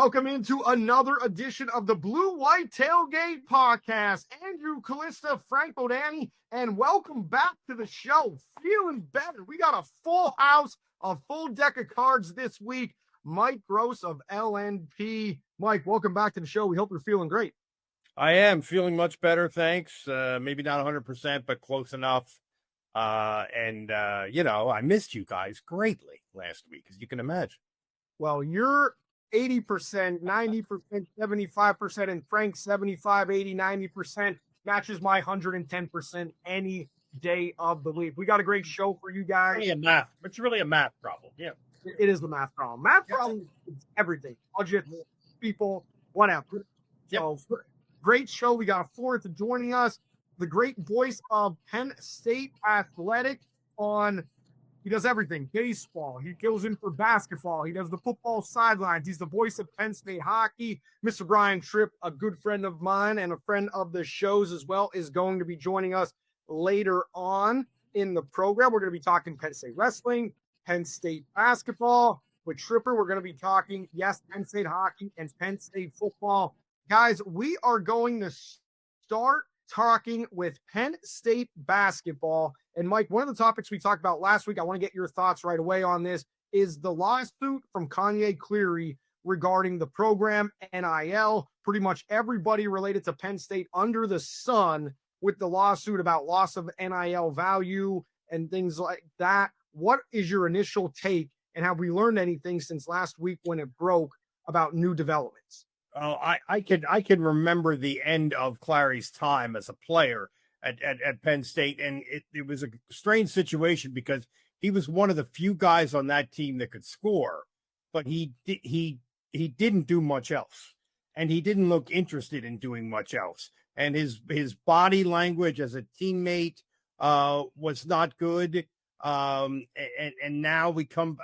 Welcome into another edition of the BlueWhite Tailgate Pawcast. Andrew Callista, Frank Bodani, and welcome back to the show. Feeling better. We got a full house, a full deck of cards this week. Mike Gross of LNP. Mike, welcome back to the show. We hope you're feeling great. I am feeling much better, thanks. Maybe not 100%, but close enough. I missed you guys greatly last week, as you can imagine. Well, you're 80%, 90%, 75%, and Frank 75, 80, 90% matches my 110% any day of the week. We got a great show for you guys. It's really a math problem. Yeah. It is the math problem. Math problem is everything. Budget, people, whatever. Yep. So great show. We got a fourth joining us. The great voice of Penn State Athletic he does everything. Baseball. He goes in for basketball. He does the football sidelines. He's the voice of Penn State hockey. Mr. Brian Tripp, a good friend of mine and a friend of the show's as well, is going to be joining us later on in the program. We're going to be talking Penn State wrestling, Penn State basketball. With Tripper, we're going to be talking, Penn State hockey and Penn State football. Guys, we are going to start talking with Penn State basketball. And Mike, one of the topics we talked about last week, I want to get your thoughts right away on this, is the lawsuit from Kanye Cleary regarding the program NIL. Pretty much everybody related to Penn State under the sun with the lawsuit about loss of NIL value and things like that. What is your initial take, and have we learned anything since last week when it broke about new developments? Oh, I can remember the end of Clary's time as a player at Penn State, and it was a strange situation because he was one of the few guys on that team that could score, but he didn't do much else, and he didn't look interested in doing much else, and his body language as a teammate was not good, and now we come,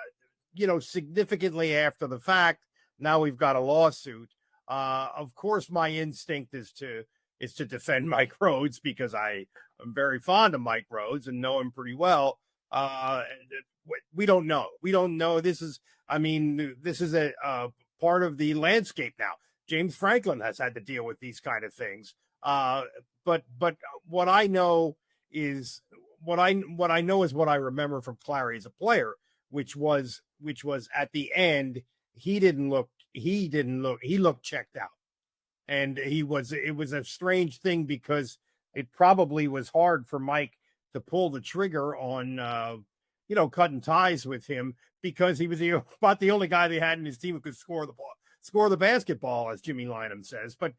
significantly after the fact. Now we've got a lawsuit. Of course, my instinct is to defend Mike Rhodes because I am very fond of Mike Rhodes and know him pretty well. We don't know. We don't know. This is a part of the landscape now. James Franklin has had to deal with these kind of things. But what I know is what I remember from Clary as a player, which was at the end, he looked checked out. And it was a strange thing because it probably was hard for Mike to pull the trigger on, cutting ties with him because he was about the only guy they had in his team who could score the basketball, as Jimmy Lynam says. But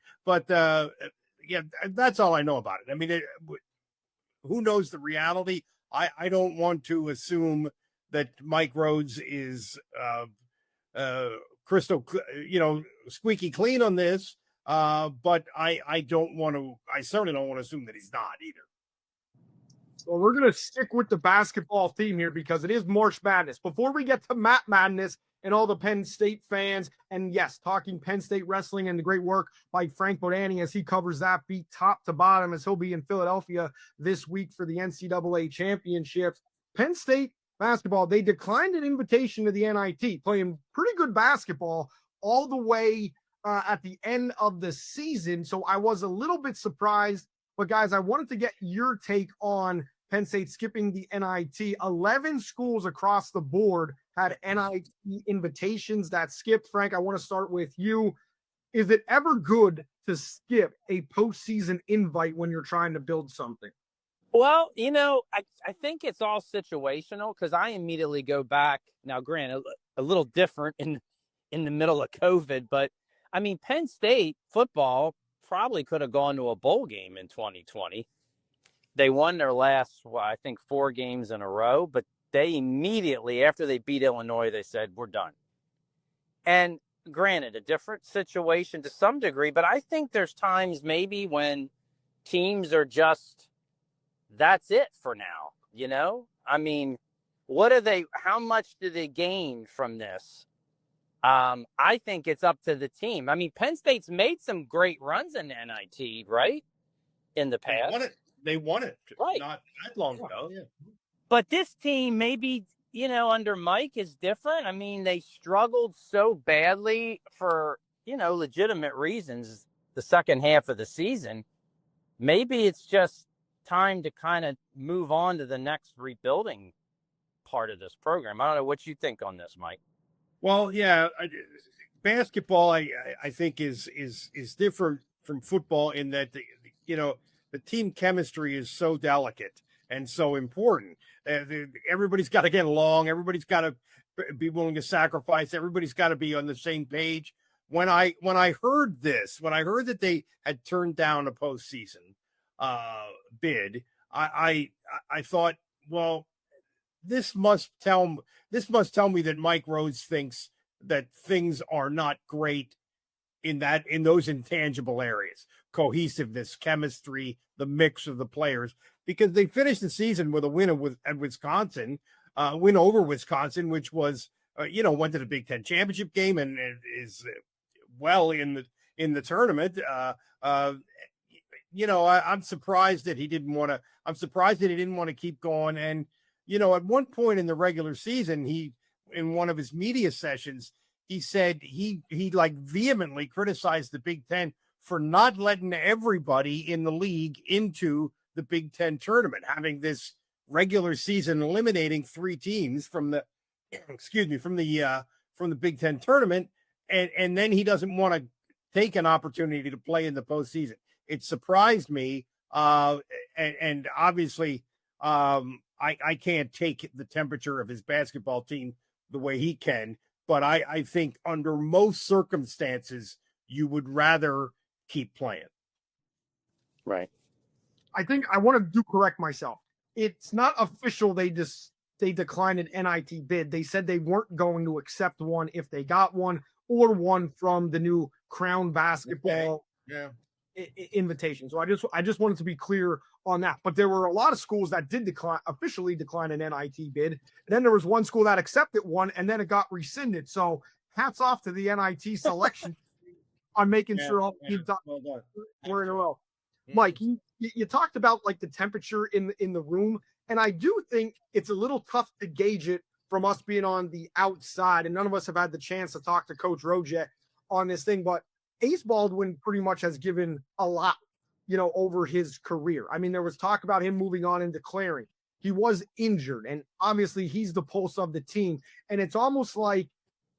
that's all I know about it. I mean, who knows the reality? I don't want to assume that Mike Rhodes is, crystal, squeaky clean on this. But I certainly don't want to assume that he's not either. Well, we're going to stick with the basketball theme here because it is March Madness. Before we get to Matt Madness and all the Penn State fans, and yes, talking Penn State wrestling and the great work by Frank Bodani as he covers that beat top to bottom as he'll be in Philadelphia this week for the NCAA championships. Penn State basketball, they declined an invitation to the NIT, playing pretty good basketball all the way at the end of the season. So I was a little bit surprised. But guys, I wanted to get your take on Penn State skipping the NIT. 11 schools across the board had NIT invitations that skipped. Frank, I want to start with you. Is it ever good to skip a postseason invite when you're trying to build something? Well, I think it's all situational because I immediately go back. Now, granted, a little different in the middle of COVID, but I mean, Penn State football probably could have gone to a bowl game in 2020. They won their last, I think 4 games in a row, but they immediately, after they beat Illinois, they said, we're done. And granted, a different situation to some degree, but I think there's times maybe when teams are just, that's it for now, I mean, how much do they gain from this? I think it's up to the team. I mean, Penn State's made some great runs in NIT, right? In the past. They won it. Right. Not that long ago. Yeah. But this team maybe, under Mike is different. I mean, they struggled so badly for legitimate reasons the second half of the season. Maybe it's just time to kind of move on to the next rebuilding part of this program. I don't know what you think on this, Mike. Well, yeah, basketball I think is different from football in that the team chemistry is so delicate and so important. Everybody's got to get along. Everybody's got to be willing to sacrifice. Everybody's got to be on the same page. When I heard that they had turned down a postseason bid, I thought, well, this must tell me that Mike Rhodes thinks that things are not great in those intangible areas: cohesiveness, chemistry, the mix of the players. Because they finished the season with a win at Wisconsin, win over Wisconsin, which was went to the Big Ten championship game and is well in the tournament. I'm surprised that he didn't want to. I'm surprised that he didn't want to keep going. And at one point in the regular season, in one of his media sessions, he said he like vehemently criticized the Big Ten for not letting everybody in the league into the Big Ten tournament, having this regular season eliminating 3 teams from the Big Ten tournament, and then he doesn't want to take an opportunity to play in the postseason. It surprised me, and obviously, I can't take the temperature of his basketball team the way he can, but I think under most circumstances you would rather keep playing. Right. I think I want to correct myself. It's not official. They declined an NIT bid. They said they weren't going to accept one if they got one, or one from the new Crown basketball invitation. So I just wanted to be clear on that. But there were a lot of schools that did officially decline an NIT bid. And then there was one school that accepted one, and then it got rescinded. So hats off to the NIT selection on making sure all teams were in a row. Mike, you talked about like the temperature in the room, and I do think it's a little tough to gauge it from us being on the outside, and none of us have had the chance to talk to Coach Rhodes yet on this thing, but Ace Baldwin pretty much has given a lot, over his career. I mean, there was talk about him moving on and declaring. He was injured, and obviously he's the pulse of the team, and it's almost like,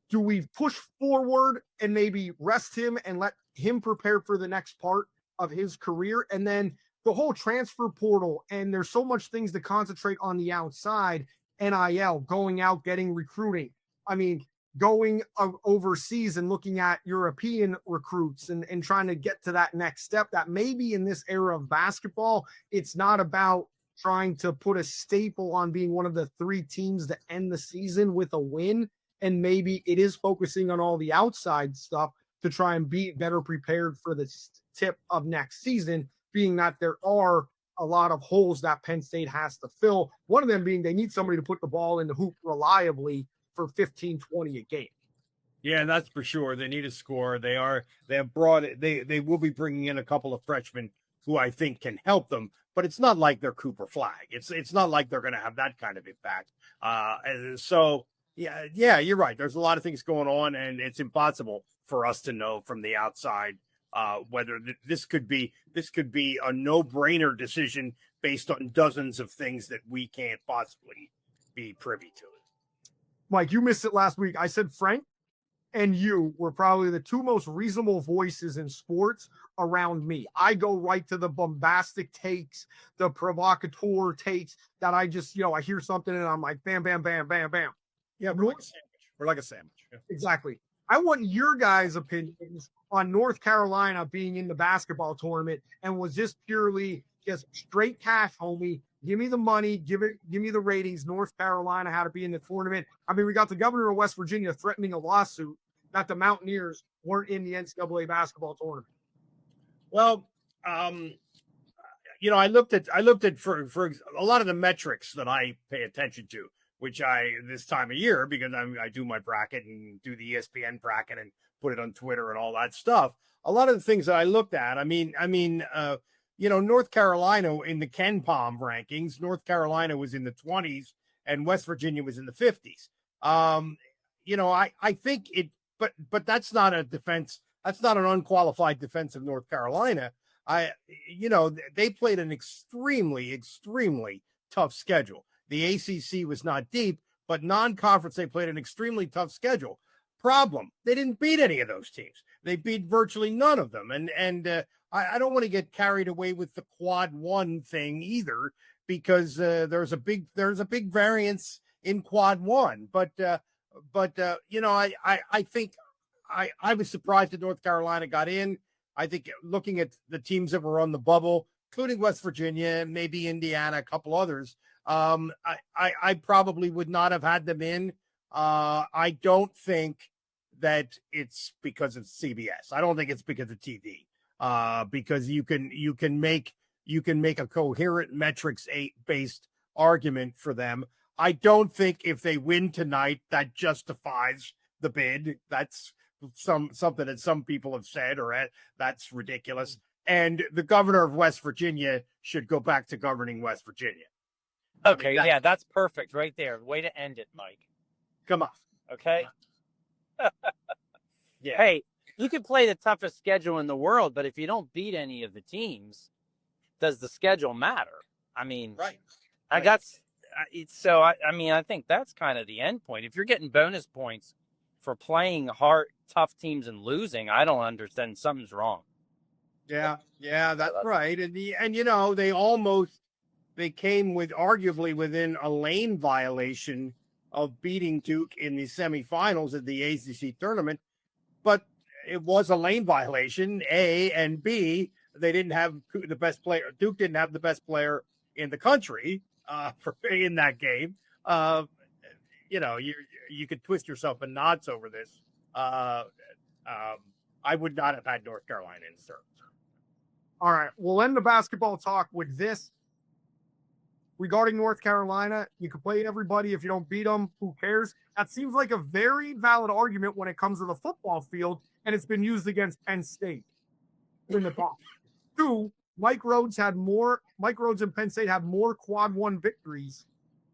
do we push forward and maybe rest him and let him prepare for the next part of his career? And then the whole transfer portal, and there's so much things to concentrate on the outside, NIL, going out, getting recruiting. I mean, going overseas and looking at European recruits and trying to get to that next step, that maybe in this era of basketball, it's not about trying to put a staple on being one of the 3 teams to end the season with a win. And maybe it is focusing on all the outside stuff to try and be better prepared for the tip of next season, being that there are a lot of holes that Penn State has to fill. One of them being they need somebody to put the ball in the hoop reliably for 15, 20 a game. Yeah, that's for sure. They need a score. They will be bringing in a couple of freshmen who I think can help them, but it's not like they're Cooper Flag. It's not like they're going to have that kind of impact. So yeah, you're right. There's a lot of things going on, and it's impossible for us to know from the outside whether this could be a no-brainer decision based on dozens of things that we can't possibly be privy to. Mike, you missed it last week. I said Frank and you were probably the 2 most reasonable voices in sports around me. I go right to the bombastic takes, the provocateur takes that I just, I hear something and I'm like, bam, bam, bam, bam, bam. Yeah, we're like a sandwich. Yeah. Exactly. I want your guys' opinions on North Carolina being in the basketball tournament, and was this purely just straight cash, homie? Give me the money, give me the ratings. North Carolina had to be in the tournament. I mean, we got the governor of West Virginia threatening a lawsuit that the Mountaineers weren't in the NCAA basketball tournament. Well, I looked at for a lot of the metrics that I pay attention to, which this time of year, because I do my bracket and do the ESPN bracket and put it on Twitter and all that stuff. A lot of the things that I looked at, North Carolina in the Ken Palm rankings, North Carolina was in the 20s and West Virginia was in the 50s. I think but that's not a defense That's not an unqualified defense of North Carolina. They played an extremely, extremely tough schedule. The ACC was not deep, but non-conference, they played an extremely tough schedule. Problem, they didn't beat any of those teams. They beat virtually none of them. And I don't want to get carried away with the quad one thing either, because there's a big variance in quad one. But I think I was surprised that North Carolina got in. I think looking at the teams that were on the bubble, including West Virginia, maybe Indiana, a couple others, I probably would not have had them in. I don't think that it's because of CBS. I don't think it's because of TV. Because you can make a coherent metrics based argument for them. I don't think if they win tonight that justifies the bid. That's something that some people have said, or that's ridiculous. And the governor of West Virginia should go back to governing West Virginia. Okay, yeah, that's perfect right there. Way to end it, Mike. Come on. Okay. Yeah. Hey, you can play the toughest schedule in the world, but if you don't beat any of the teams, does the schedule matter? I mean, right. I think that's kind of the end point. If you're getting bonus points for playing hard, tough teams and losing, I don't understand. Something's wrong. Yeah, that's right. And they came with arguably within a lane violation of beating Duke in the semifinals of the ACC tournament, but it was a lane violation, A, and B, they didn't have the best player. Duke didn't have the best player in the country in that game. You could twist yourself in knots over this. I would not have had North Carolina in, sir. All right, we'll end the basketball talk with this. Regarding North Carolina, you can play everybody. If you don't beat them, who cares? That seems like a very valid argument when it comes to the football field, and it's been used against Penn State in the past. Two, Mike Rhodes and Penn State have more quad one victories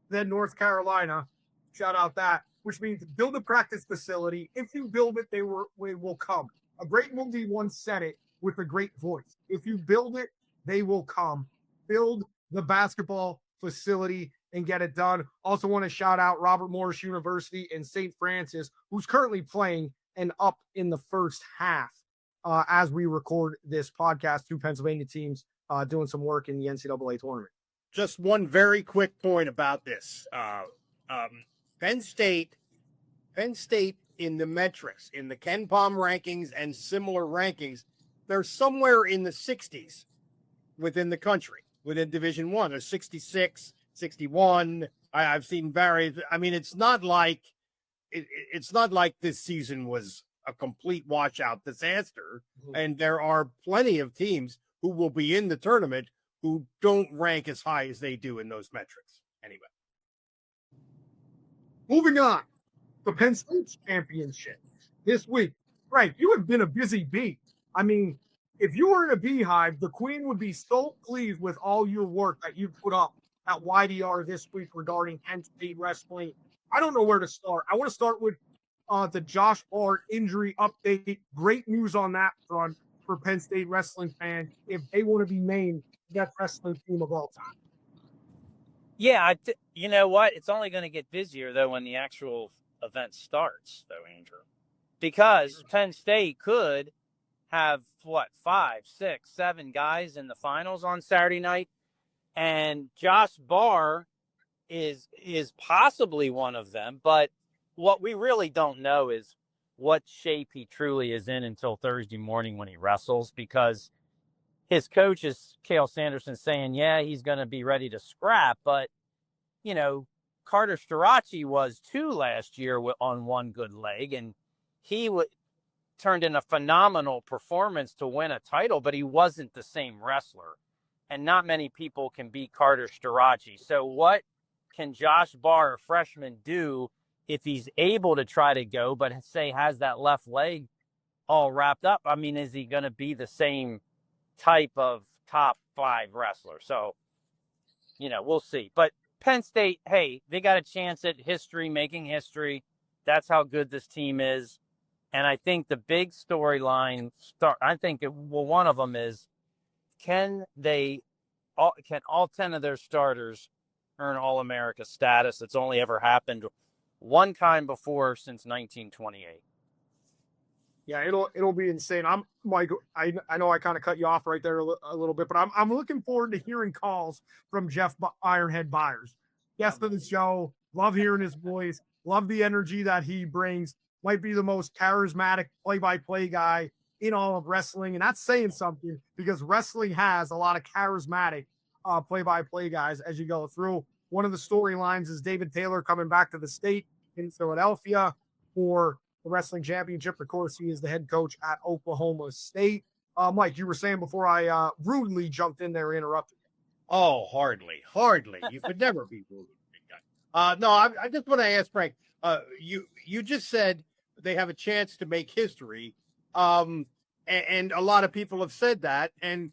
than North Carolina. Shout out that, which means build a practice facility. If you build it, they will come. A great movie once said it with a great voice. If you build it, they will come. Build the basketball facility and get it done. Also want to shout out Robert Morris University in St. Francis, who's currently playing and up in the first half as we record this podcast. Two Pennsylvania teams doing some work in the NCAA tournament. Just one very quick point about this. Penn State in the metrics, in the Ken Palm rankings and similar rankings, they're somewhere in the 60s within the country. Within Division I, there's 66, 61. I've seen various. I mean, it's not like this season was a complete washout disaster. Mm-hmm. And there are plenty of teams who will be in the tournament who don't rank as high as they do in those metrics. Anyway. Moving on, the Penn State Championship this week. Right, you have been a busy bee. I mean, if you were in a beehive, the queen would be so pleased with all your work that you put up at YDR this week regarding Penn State wrestling. I don't know where to start. I want to start with the Josh Bart injury update. Great news on that front for Penn State wrestling fans if they want to be named the best wrestling team of all time. Yeah, you know what? It's only going to get busier, though, when the actual event starts, though, Andrew. Because Penn State could have, 5, 6, 7 guys in the finals on Saturday night. And Josh Barr is possibly one of them. But what we really don't know is what shape he truly is in until Thursday morning when he wrestles. Because his coach is Cale Sanderson saying, yeah, he's going to be ready to scrap. But, you know, Carter Starachi was too last year on one good leg. And he turned in a phenomenal performance to win a title, but he wasn't the same wrestler. And not many people can beat Carter Starachi. So what can Josh Barr, a freshman, do if he's able to try to go, but say has that left leg all wrapped up? I mean, is he going to be the same type of top 5 wrestler? So, you know, we'll see. But Penn State, hey, they got a chance at history, making history. That's how good this team is. And I think the big storyline one of them is, can all 10 of their starters earn All-America status? It's only ever happened one time before since 1928. Yeah, it'll be insane. I'm Mike. I know I kind of cut you off right there a little bit, but I'm looking forward to hearing calls from Jeff Ironhead Byers, guest of the show. Love hearing his voice. Love the energy that he brings. Might be the most charismatic play-by-play guy in all of wrestling, and that's saying something because wrestling has a lot of charismatic play-by-play guys as you go through. One of the storylines is David Taylor coming back to the state in Philadelphia for the wrestling championship. Of course, he is the head coach at Oklahoma State. Mike, you were saying before I rudely jumped in there and interrupted you. Oh, hardly. You could never be rude. No, I just want to ask Frank. You just said they have a chance to make history, and a lot of people have said that. And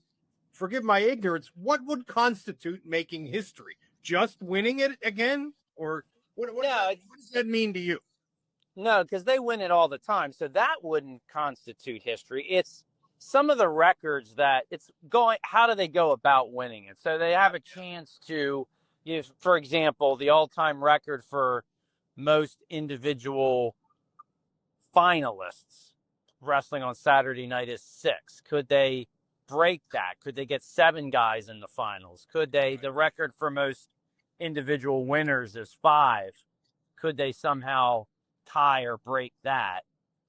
forgive my ignorance, what would constitute making history? Just winning it again, or what does that mean to you? No, because they win it all the time. So that wouldn't constitute history. It's some of the records that it's going, how do they go about winning it? So they have a chance to, for example, the all-time record for most individual finalists wrestling on Saturday night is 6. Could they break that? Could they get 7 guys in the finals? The record for most individual winners is 5. Could they somehow tie or break that?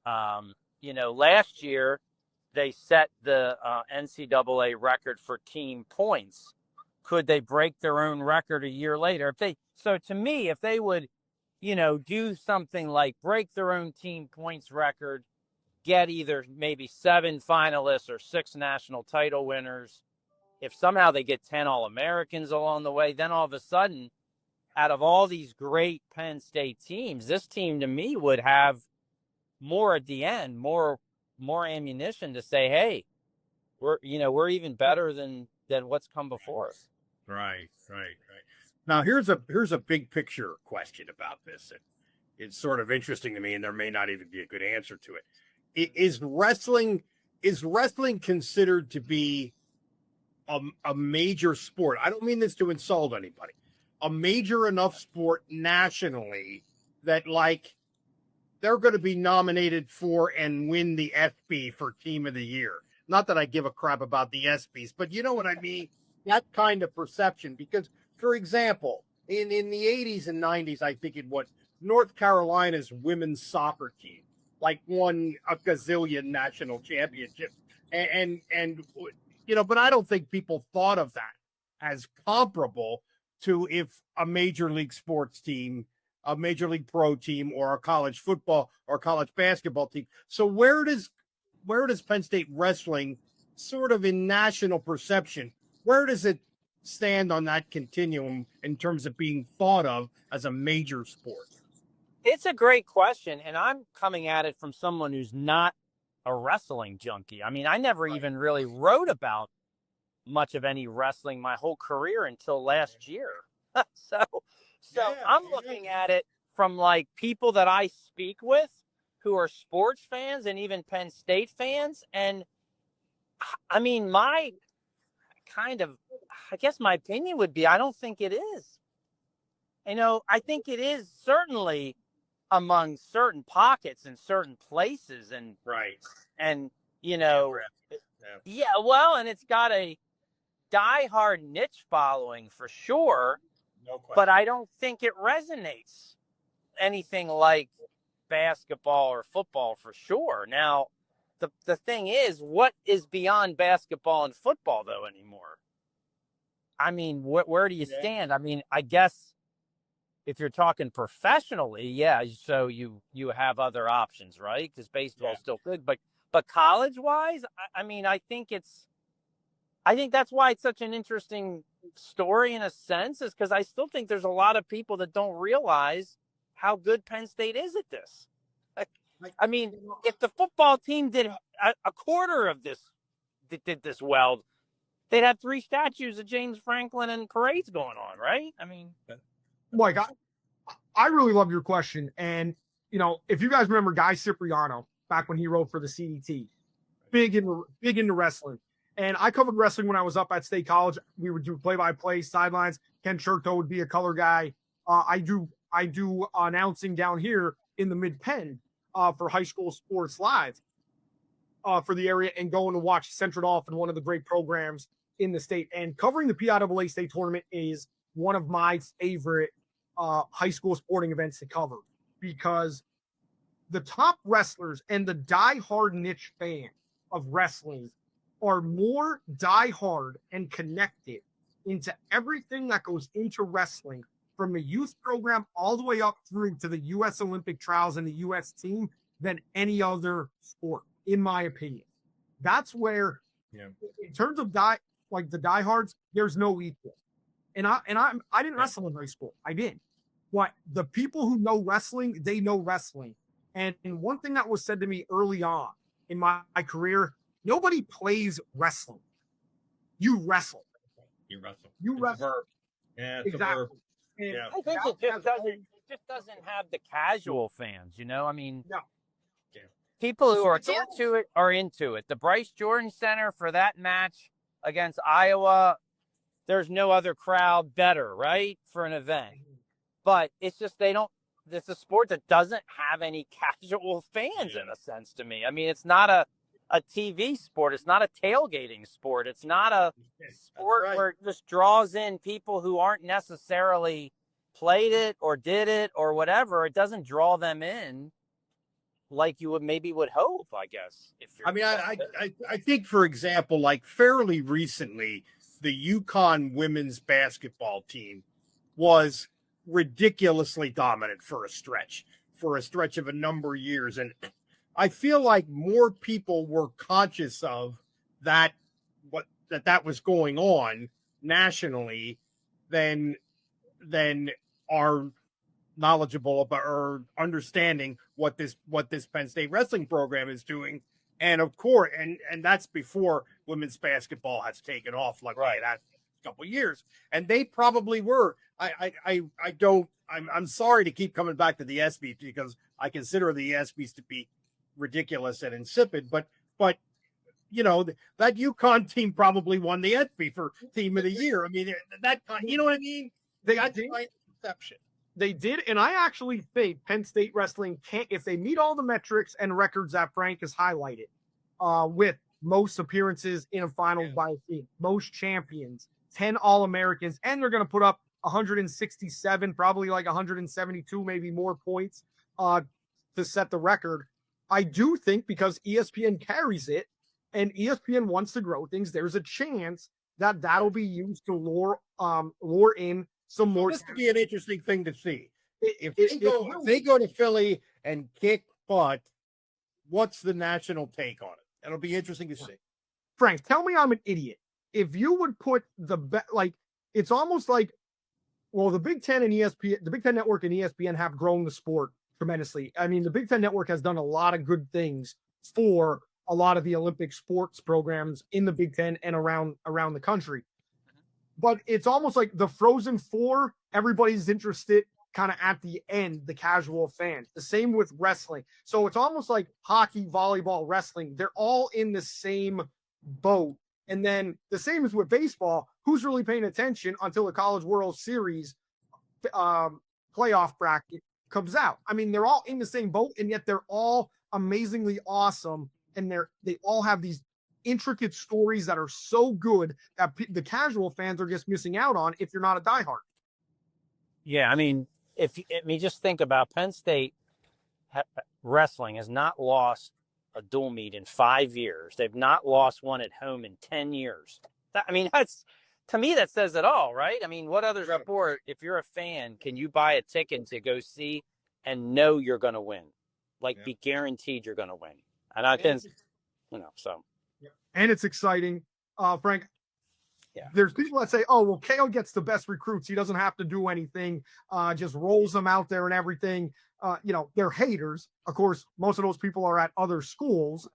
Last year they set the NCAA record for team points. Could they break their own record a year later? So to me, if they would, do something like break their own team points record, get either maybe 7 finalists or 6 national title winners. If somehow they get 10 All-Americans along the way, then all of a sudden, out of all these great Penn State teams, this team to me would have more at the end, more ammunition to say, hey, we're even better than what's come before us. Right. Now here's a big picture question about this. It's sort of interesting to me, and there may not even be a good answer to it. Is wrestling considered to be a major sport? I don't mean this to insult anybody. A major enough sport nationally that they're going to be nominated for and win the ESPY for Team of the Year. Not that I give a crap about the ESPYs, but you know what I mean? That kind of perception. Because, for example, in the 80s and 90s, I think it was North Carolina's women's soccer team won a gazillion national championships. And but I don't think people thought of that as comparable to if a major league sports team, a major league pro team, or a college football or college basketball team. So where does Penn State wrestling sort of in national perception, where does it stand on that continuum in terms of being thought of as a major sport? It's a great question, and I'm coming at it from someone who's not a wrestling junkie. I mean, I never even really wrote about much of any wrestling my whole career until last year. So I'm looking at it from people that I speak with who are sports fans and even Penn State fans. And I mean, my opinion would be, I don't think it is. I think it is certainly among certain pockets and certain places and and it's got a diehard niche following for sure. No question. But I don't think it resonates anything like basketball or football for sure. Now, the thing is, what is beyond basketball and football though anymore? I mean, where do you stand? I mean, I guess if you're talking professionally, yeah, so you have other options, right? Because baseball is still good, but college-wise, I mean, I think that's why it's such an interesting story in a sense, is because I still think there's a lot of people that don't realize how good Penn State is at this. I mean, if the football team did a quarter of this, did this well, they'd have 3 statues of James Franklin and parades going on, right? I mean, Mike, I really love your question. And, if you guys remember Guy Cipriano, back when he wrote for the CDT. Big into wrestling. And I covered wrestling when I was up at State College. We would do play-by-play, sidelines. Ken Cherto would be a color guy. I do announcing down here in the Mid-Penn for high school sports live for the area, and going to watch Central Dolphin, one of the great programs in the state. And covering the PIAA state tournament is one of my favorite high school sporting events to cover, because the top wrestlers and the diehard niche fan of wrestling are more diehard and connected into everything that goes into wrestling, from the youth program all the way up through to the U.S. Olympic trials and the U.S. team, than any other sport, in my opinion. That's where, in terms of the diehards, there's no equal. And I didn't wrestle in high school. I didn't. But the people who know wrestling, they know wrestling. And one thing that was said to me early on in my career, nobody plays wrestling. You wrestle. You wrestle. You wrestle. Yeah, it's exactly. a verb. Yeah. I think it just doesn't have the casual fans, you know? I mean, no. People who are into it are into it. The Bryce Jordan Center for that match against Iowa, there's no other crowd better, right, for an event. But it's just it's a sport that doesn't have any casual fans in a sense to me. I mean, it's not a TV sport. It's not a tailgating sport. It's not a sport where it just draws in people who aren't necessarily played it or did it or whatever. It doesn't draw them in like you would hope, I guess. I think, for example, like fairly recently, the UConn women's basketball team was ridiculously dominant for a stretch of a number of years. And I feel like more people were conscious of that was going on nationally than are knowledgeable about or understanding what this Penn State wrestling program is doing. And of course, and that's before women's basketball has taken off like that a couple of years. And they probably were. I'm sorry to keep coming back to the ESPYs, because I consider the ESPYs to be ridiculous and insipid, but you know, that UConn team probably won the ESPY for team of the year. I mean, you know what I mean? They got exception. They did, and I actually think Penn State wrestling can't, if they meet all the metrics and records that Frank has highlighted, with most appearances in a finals by a team, most champions, 10 All-Americans, and they're going to put up 167, probably like 172, maybe more points to set the record. I do think, because ESPN carries it and ESPN wants to grow things, there's a chance that that'll be used to lure in some more. This could be an interesting thing to see. If they go to Philly and kick butt, what's the national take on it? It'll be interesting to see. Frank, tell me I'm an idiot. If you would put it's almost like, well, the Big Ten and ESPN, the Big Ten Network and ESPN have grown the sport tremendously. I mean, the Big Ten Network has done a lot of good things for a lot of the Olympic sports programs in the Big Ten and around the country. But it's almost like the Frozen Four, everybody's interested kind of at the end, the casual fan. The same with wrestling. So it's almost like hockey, volleyball, wrestling. They're all in the same boat. And then the same as with baseball, who's really paying attention until the College World Series playoff bracket comes out? I mean, they're all in the same boat, and yet they're all amazingly awesome. And they all have these intricate stories that are so good that the casual fans are just missing out on if you're not a diehard. Yeah, I mean, just think about Penn State wrestling has not lost a dual meet in 5 years. They've not lost one at home in 10 years. To me, that says it all, right? I mean, what other sport, if you're a fan, can you buy a ticket to go see and know you're going to win? Be guaranteed you're going to win. And I can, so. And it's exciting. Frank, there's people that say, oh, well, Kale gets the best recruits. He doesn't have to do anything, just rolls them out there and everything. They're haters. Of course, most of those people are at other schools.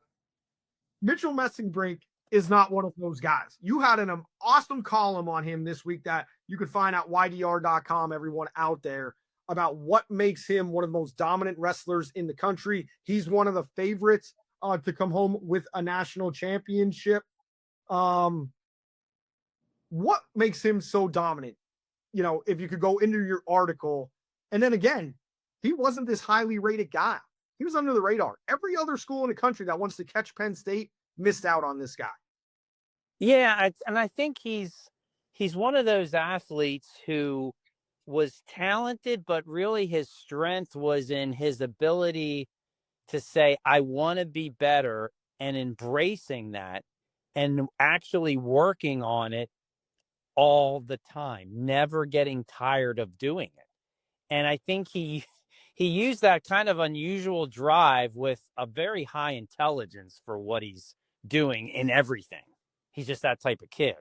Mitchell Messingbrink is not one of those guys. You had an awesome column on him this week that you could find at ydr.com, everyone out there. about what makes him one of the most dominant wrestlers in the country. He's one of the favorites to come home with a national championship. What makes him so dominant? You know, if you could go into your article, and then again, he wasn't this highly rated guy. He was under the radar. Every other school in the country that wants to catch Penn State missed out on this guy. Yeah, and I think he's one of those athletes who was talented, but really his strength was in his ability to say, I want to be better, and embracing that and actually working on it all the time, never getting tired of doing it. And I think he used that kind of unusual drive with a very high intelligence for what he's doing in everything. He's just that type of kid.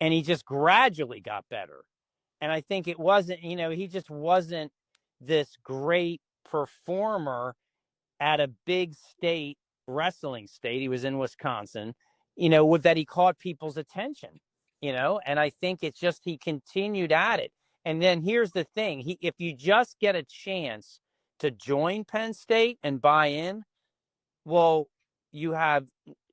And he just gradually got better. And I think it wasn't, he just wasn't this great performer at a big state wrestling state. He was in Wisconsin, with that he caught people's attention, and I think it's just he continued at it. And then here's the thing. If you just get a chance to join Penn State and buy in, well, you have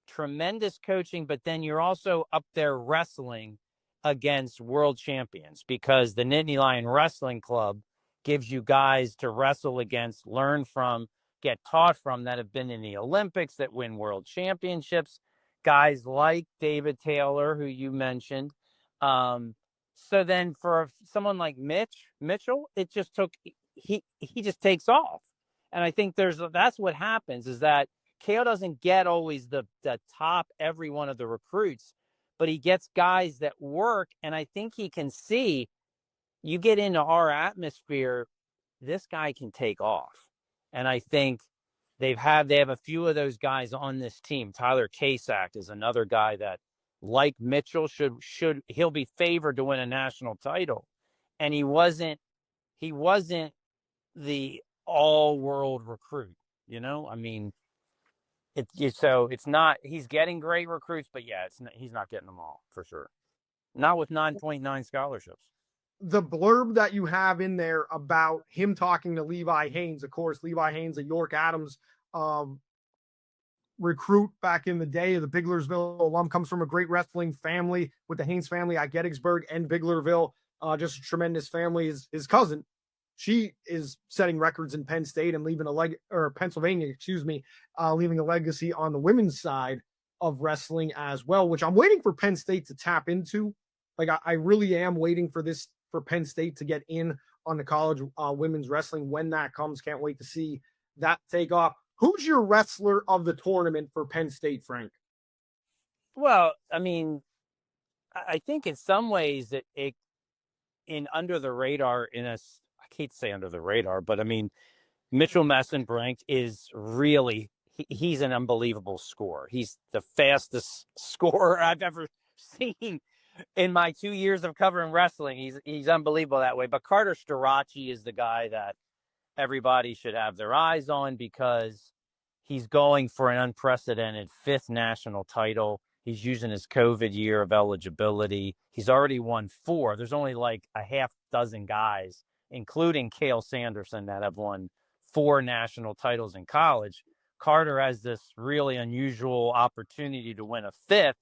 tremendous coaching, but then you're also up there wrestling against world champions, because the Nittany Lion Wrestling Club gives you guys to wrestle against, learn from, get taught from, that have been in the Olympics, that win world championships, guys like David Taylor, who you mentioned. So then for someone like Mitchell, it just took, he just takes off. And I think that's what happens, is that KO doesn't get always the top every one of the recruits, but he gets guys that work. And I think he can see, you get into our atmosphere, this guy can take off. And I think they have a few of those guys on this team. Tyler Kasak is another guy that, like Mitchell, he'll be favored to win a national title. And he wasn't the all-world recruit, I mean, it's not, he's getting great recruits, but yeah, he's not getting them all for sure. Not with 9.9 scholarships. The blurb that you have in there about him talking to Levi Haynes, of course, Levi Haynes, a York Adams recruit back in the day, the Biglersville alum, comes from a great wrestling family with the Haynes family at Gettysburg and Biglerville. Just a tremendous family. His cousin, she is setting records in Penn State and leaving Pennsylvania, leaving a legacy on the women's side of wrestling as well, which I'm waiting for Penn State to tap into. Like, I really am waiting for Penn State to get in on the college women's wrestling when that comes. Can't wait to see that take off. Who's your wrestler of the tournament for Penn State, Frank? Well, I mean, I think in some ways it in under the radar, I hate to say under the radar, but I mean, Mitchell Messenbrink is really, he's an unbelievable scorer. He's the fastest scorer I've ever seen in my 2 years of covering wrestling. He's unbelievable that way. But Carter Starachi is the guy that everybody should have their eyes on, because he's going for an unprecedented 5th national title. He's using his COVID year of eligibility. He's already won 4. There's only like a half dozen guys, including Cale Sanderson, that have won 4 national titles in college. Carter has this really unusual opportunity to win a 5th.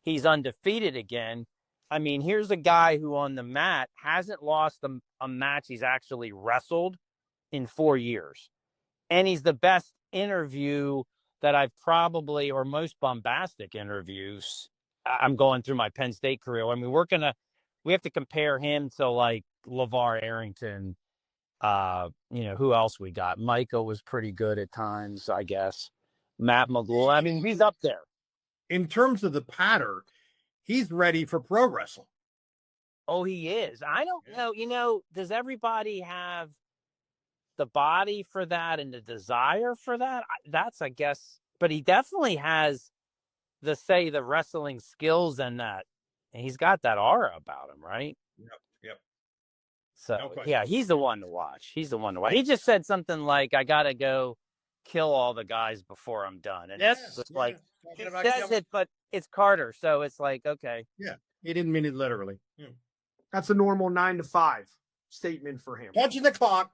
He's undefeated again. I mean, here's a guy who on the mat hasn't lost a match he's actually wrestled in 4 years. And he's the best interview that I've probably, or most bombastic interviews. I'm going through my Penn State career. I mean, we have to compare him to like LeVar Arrington. Who else we got? Micah was pretty good at times, I guess. Matt McGlool. I mean, he's up there. In terms of the patter, he's ready for pro wrestling. Oh, he is. I don't know. Does everybody have the body for that and the desire for that? That's, I guess, but he definitely has the wrestling skills and that. And he's got that aura about him, right? Yep. So, no, yeah, he's the one to watch. He just said something like, I got to go kill all the guys before I'm done. And it's like, he says it, but it's Carter. So it's like, okay. Yeah, he didn't mean it literally. That's a normal 9 to 5 statement for him. Punching the clock.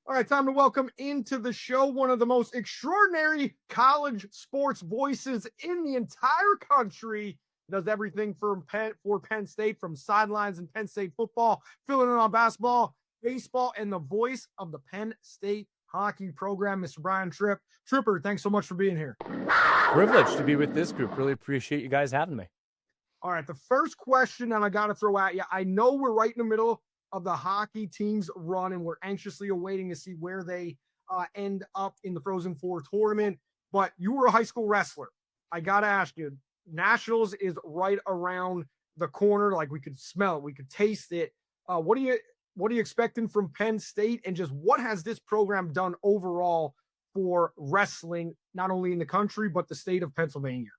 All right, time to welcome into the show one of the most extraordinary college sports voices in the entire country. Does everything for Penn State, from sidelines and Penn State football, filling in on basketball, baseball, and the voice of the Penn State hockey program, Mr. Brian Tripp. Tripper, thanks so much for being here. Privileged to be with this group. Really appreciate you guys having me. All right, the first question that I got to throw at you, I know we're right in the middle of the hockey team's run, and we're anxiously awaiting to see where they end up in the Frozen Four tournament, but you were a high school wrestler. I got to ask you, Nationals is right around the corner. Like, we could smell it, we could taste it. What are you expecting from Penn State, and just what has this program done overall for wrestling, not only in the country, but the state of Pennsylvania?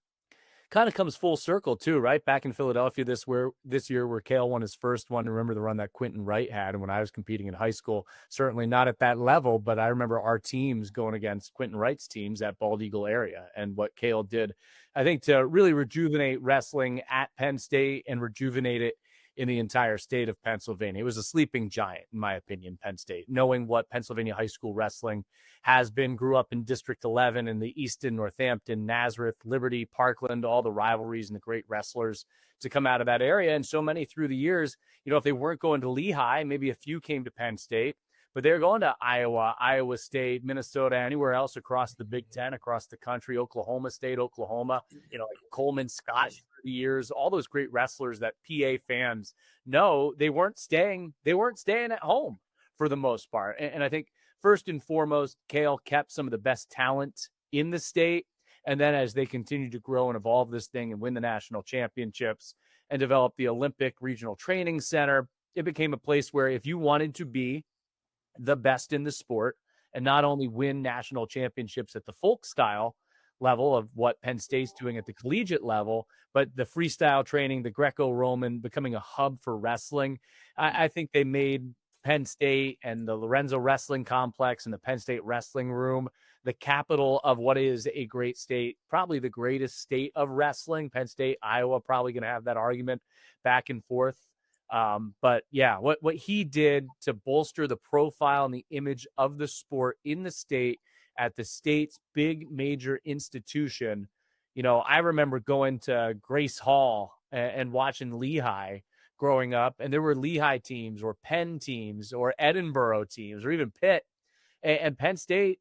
Kind of comes full circle too, right? Back in Philadelphia this year where Cale won his first one. Remember the run that Quentin Wright had, and when I was competing in high school, certainly not at that level, but I remember our teams going against Quentin Wright's teams at Bald Eagle area, and what Cale did, I think, to really rejuvenate wrestling at Penn State and rejuvenate it in the entire state of Pennsylvania. It was a sleeping giant, in my opinion, Penn State, knowing what Pennsylvania high school wrestling has been. Grew up in District 11 in the Easton, Northampton, Nazareth, Liberty, Parkland, all the rivalries and the great wrestlers to come out of that area. And so many through the years, if they weren't going to Lehigh, maybe a few came to Penn State, but they're going to Iowa, Iowa State, Minnesota, anywhere else across the Big Ten, across the country, Oklahoma State, Oklahoma, like Coleman Scott through the years, all those great wrestlers that PA fans know. They weren't staying at home for the most part. And I think first and foremost, Cale kept some of the best talent in the state. And then as they continue to grow and evolve this thing and win the national championships and develop the Olympic Regional Training Center, it became a place where if you wanted to be the best in the sport and not only win national championships at the folk style level of what Penn State's doing at the collegiate level, but the freestyle training, the Greco-Roman, becoming a hub for wrestling, I think they made Penn State and the Lorenzo Wrestling Complex and the Penn State Wrestling Room the capital of what is a great state, probably the greatest state of wrestling. Penn State, Iowa, probably going to have that argument back and forth. But yeah, what he did to bolster the profile and the image of the sport in the state at the state's big major institution. I remember going to Grace Hall and watching Lehigh growing up, and there were Lehigh teams or Penn teams or Edinburgh teams or even Pitt, and Penn State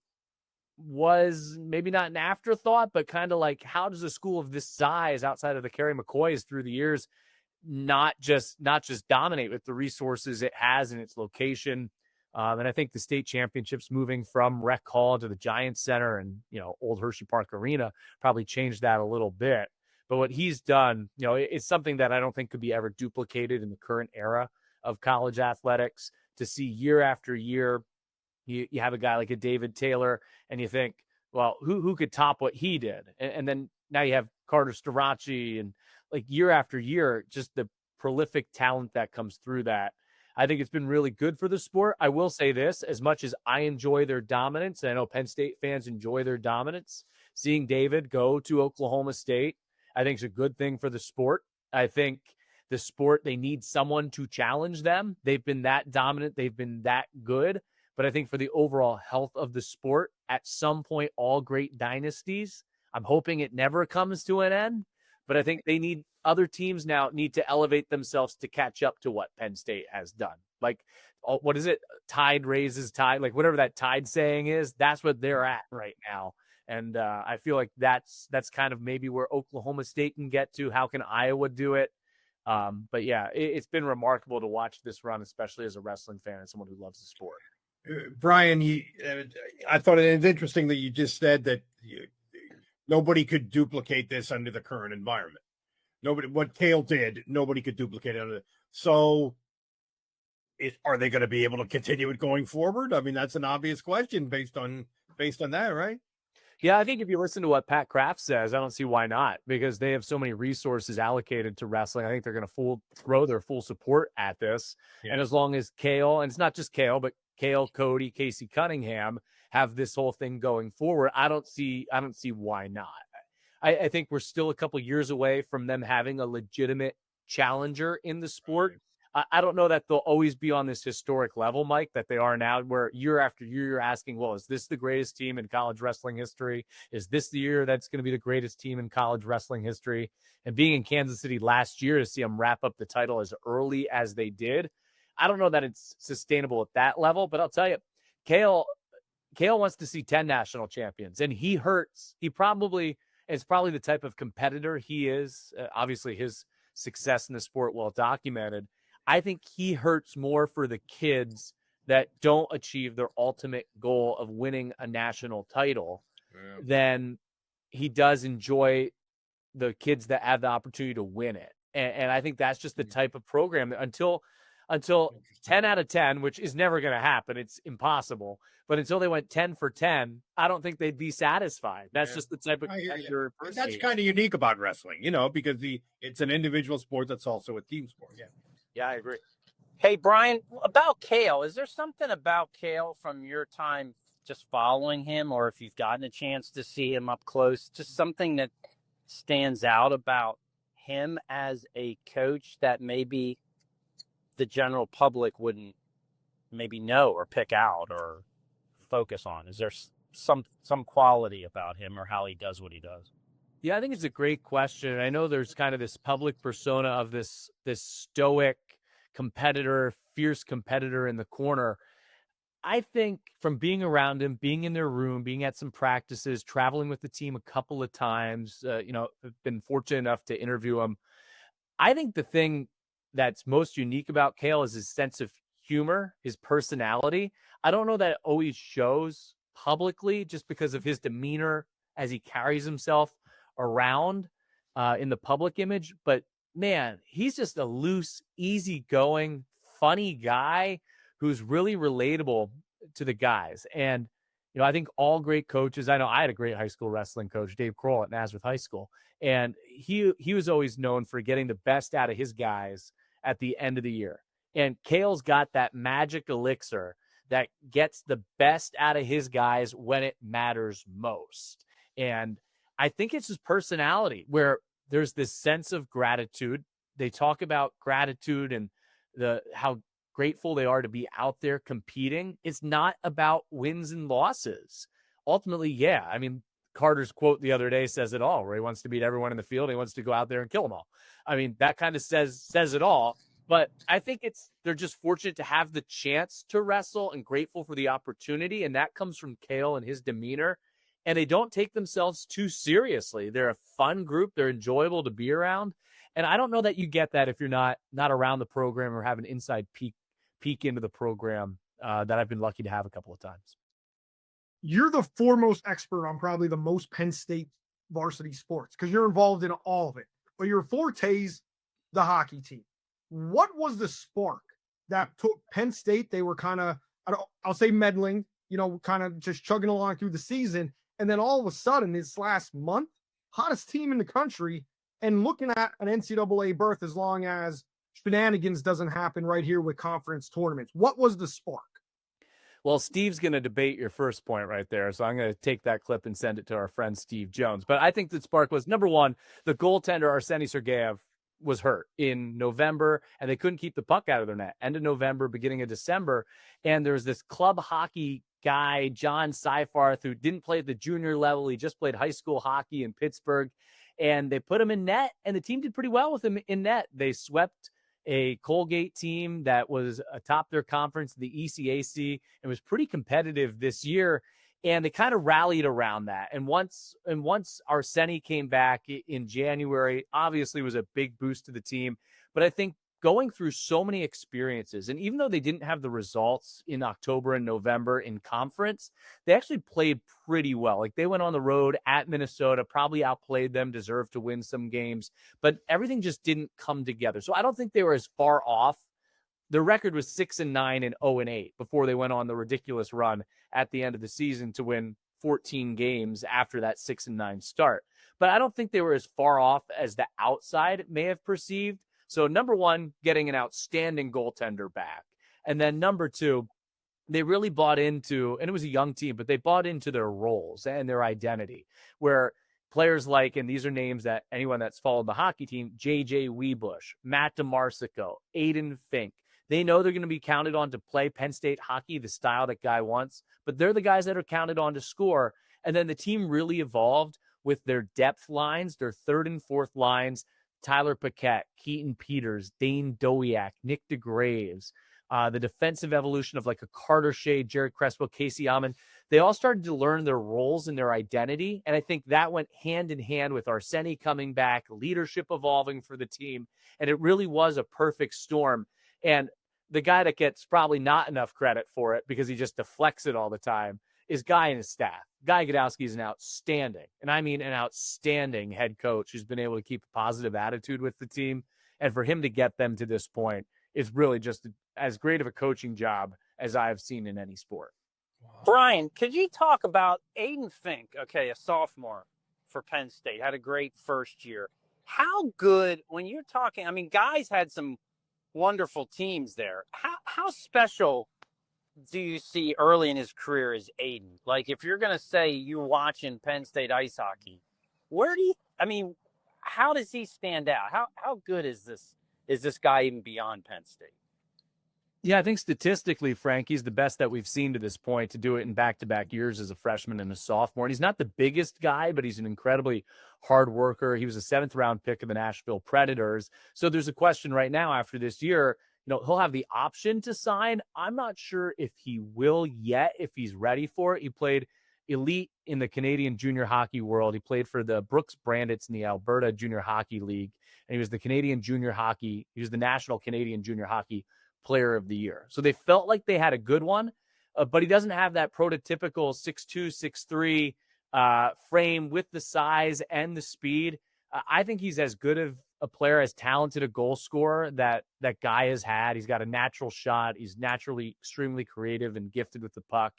was maybe not an afterthought, but kind of like, how does a school of this size outside of the Kerry McCoys through the years not just dominate with the resources it has in its location? And I think the state championships moving from Rec Hall to the Giants Center and, old Hershey Park Arena probably changed that a little bit. But what he's done, it's something that I don't think could be ever duplicated in the current era of college athletics. To see year after year, you have a guy like a David Taylor, and you think, well, who could top what he did? And then now you have Carter Starachi, and like year after year, just the prolific talent that comes through that. I think it's been really good for the sport. I will say this, as much as I enjoy their dominance, and I know Penn State fans enjoy their dominance, seeing David go to Oklahoma State, I think it's a good thing for the sport. I think the sport, they need someone to challenge them. They've been that dominant. They've been that good. But I think for the overall health of the sport, at some point, all great dynasties, I'm hoping it never comes to an end. But I think other teams now need to elevate themselves to catch up to what Penn State has done. Like, what is it? Tide raises tide, like whatever that Tide saying is, that's what they're at right now. And I feel like that's kind of maybe where Oklahoma State can get to. How can Iowa do it? But yeah, it's been remarkable to watch this run, especially as a wrestling fan and someone who loves the sport. Brian, I thought it was interesting that you just said that nobody could duplicate this under the current environment. What Cale did, nobody could duplicate it under. So, are they going to be able to continue it going forward? I mean, that's an obvious question based on that, right? Yeah, I think if you listen to what Pat Kraft says, I don't see why not, because they have so many resources allocated to wrestling. I think they're going to throw their full support at this. Yeah. And as long as Cale, and it's not just Cale, but Cale, Cody, Casey Cunningham have this whole thing going forward, I don't see why not. I think we're still a couple years away from them having a legitimate challenger in the sport. I don't know that they'll always be on this historic level, Mike, that they are now, where year after year you're asking, well, is this the greatest team in college wrestling history? Is this the year that's going to be the greatest team in college wrestling history? And being in Kansas City last year to see them wrap up the title as early as they did, I don't know that it's sustainable at that level, but I'll tell you, Kale wants to see 10 national champions, and he hurts. It's probably the type of competitor he is. Obviously, his success in the sport well documented. I think he hurts more for the kids that don't achieve their ultimate goal of winning a national title than he does enjoy the kids that have the opportunity to win it. And I think that's just the type of program that until 10 out of 10, which is never going to happen. It's impossible. But until they went 10 for 10, I don't think they'd be satisfied. That's just the type of competitor. That's kind of unique about wrestling, because it's an individual sport that's also a team sport. Yeah, I agree. Hey, Brian, about Kale, is there something about Kale from your time just following him, or if you've gotten a chance to see him up close, just something that stands out about him as a coach that maybe the general public wouldn't maybe know or pick out or focus on? Is there some quality about him or how he does what he does? Yeah, I think it's a great question. I know there's kind of this public persona of this stoic competitor, fierce competitor in the corner. I think from being around him, being in their room, being at some practices, traveling with the team a couple of times, I've been fortunate enough to interview him. I think the thing that's most unique about Kale is his sense of humor, his personality. I don't know that it always shows publicly just because of his demeanor as he carries himself around in the public image. But man, he's just a loose, easygoing, funny guy who's really relatable to the guys. And, I think all great coaches, I know I had a great high school wrestling coach, Dave Kroll at Nazareth High School. And he was always known for getting the best out of his guys at the end of the year. And Kale's got that magic elixir that gets the best out of his guys when it matters most. And I think it's his personality where there's this sense of gratitude. They talk about gratitude and how grateful they are to be out there competing. It's not about wins and losses. Ultimately, yeah. I mean, Carter's quote the other day says it all, where he wants to beat everyone in the field. He wants to go out there and kill them all. I mean, that kind of says it all. But I think they're just fortunate to have the chance to wrestle and grateful for the opportunity. And that comes from Kale and his demeanor. And they don't take themselves too seriously. They're a fun group. They're enjoyable to be around. And I don't know that you get that if you're not around the program or have an inside peek into the program that I've been lucky to have a couple of times. You're the foremost expert on probably the most Penn State varsity sports because you're involved in all of it. But your forte's the hockey team. What was the spark that took Penn State? They were kind of, I'll say meddling, kind of just chugging along through the season. And then all of a sudden, this last month, hottest team in the country and looking at an NCAA berth as long as shenanigans doesn't happen right here with conference tournaments. What was the spark? Well, Steve's going to debate your first point right there. So I'm going to take that clip and send it to our friend Steve Jones. But I think the spark was, number one, the goaltender, Arseny Sergeyev, was hurt in November, and they couldn't keep the puck out of their net. End of November, beginning of December. And there was this club hockey guy, John Seifarth, who didn't play at the junior level. He just played high school hockey in Pittsburgh. And they put him in net, and the team did pretty well with him in net. They swept a Colgate team that was atop their conference, the ECAC, and was pretty competitive this year. And they kind of rallied around that. And once Arseny came back in January, obviously was a big boost to the team. But I think going through so many experiences, and even though they didn't have the results in October and November in conference, they actually played pretty well. Like they went on the road at Minnesota, probably outplayed them, deserved to win some games, but everything just didn't come together. So I don't think they were as far off. Their record was 6-9 and 0-8 before they went on the ridiculous run at the end of the season to win 14 games after that 6-9 start. But I don't think they were as far off as the outside may have perceived. So number one, getting an outstanding goaltender back. And then number two, they really bought into, and it was a young team, but they bought into their roles and their identity, where players like, and these are names that anyone that's followed the hockey team, J.J. Weebush, Matt DeMarsico, Aiden Fink. They know they're going to be counted on to play Penn State hockey, the style that Guy wants, but they're the guys that are counted on to score. And then the team really evolved with their depth lines, their third and fourth lines, Tyler Paquette, Keaton Peters, Dane Dowiak, Nick DeGraves, the defensive evolution of like a Carter Shea, Jared Crespo, Casey Almond. They all started to learn their roles and their identity. And I think that went hand in hand with Arseni coming back, leadership evolving for the team. And it really was a perfect storm. And the guy that gets probably not enough credit for it because he just deflects it all the time is Guy and his staff. Guy Gadowsky is an outstanding, and I mean an outstanding head coach who's been able to keep a positive attitude with the team. And for him to get them to this point is really just as great of a coaching job as I've seen in any sport. Wow. Brian, could you talk about Aiden Fink? Okay, a sophomore for Penn State, had a great first year. How good, when you're talking, I mean, Guy's had some wonderful teams there. How special do you see early in his career as Aiden? Like, if you're going to say you're watching Penn State ice hockey, how does he stand out? How good is this guy even beyond Penn State? Yeah, I think statistically, Frank, he's the best that we've seen to this point to do it in back-to-back years as a freshman and a sophomore. And he's not the biggest guy, but he's an incredibly hard worker. He was a 7th-round pick of the Nashville Predators. So there's a question right now after this year, he'll have the option to sign. I'm not sure if he will yet, if he's ready for it. He played elite in the Canadian junior hockey world. He played for the Brooks Bandits in the Alberta Junior Hockey League. And he was he was the National Canadian Junior Hockey Player of the Year. So they felt like they had a good one, but he doesn't have that prototypical 6'2", 6'3" frame with the size and the speed. I think he's as good of a player, as talented a goal scorer that Guy has had. He's got a natural shot. He's naturally extremely creative and gifted with the puck.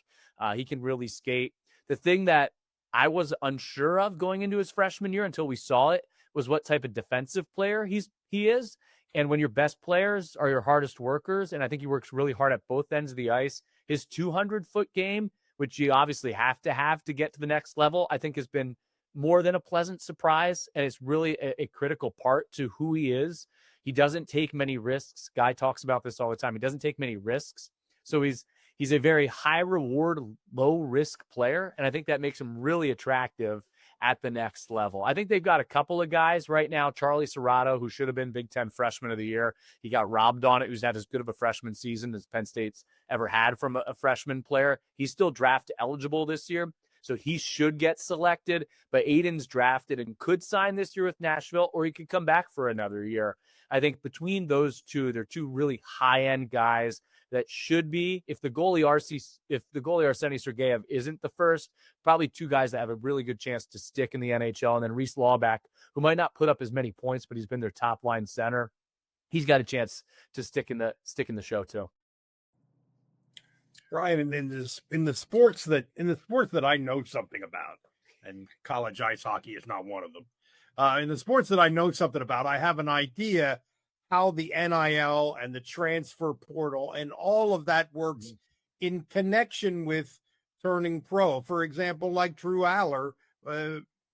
He can really skate. The thing that I was unsure of going into his freshman year until we saw it was what type of defensive player he is. And when your best players are your hardest workers, and I think he works really hard at both ends of the ice, his 200-foot game, which you obviously have to get to the next level, I think has been more than a pleasant surprise. And it's really a critical part to who he is. He doesn't take many risks. Guy talks about this all the time. He doesn't take many risks. So he's a very high reward, low risk player. And I think that makes him really attractive at the next level. I think they've got a couple of guys right now. Charlie Serrato, who should have been Big Ten Freshman of the Year. He got robbed on it. Who's had as good of a freshman season as Penn State's ever had from a freshman player. He's still draft eligible this year, so he should get selected. But Aiden's drafted and could sign this year with Nashville, or he could come back for another year. I think between those two, they're two really high-end guys that should be, if the goalie Arseni Sergeyev isn't the first, probably two guys that have a really good chance to stick in the NHL. And then Reese Lawback, who might not put up as many points, but he's been their top line center. He's got a chance to stick in the show too. Brian, in the sports that I know something about, and college ice hockey is not one of them. In the sports that I know something about, I have an idea how the NIL and the transfer portal and all of that works in connection with turning pro. For example, like Drew Aller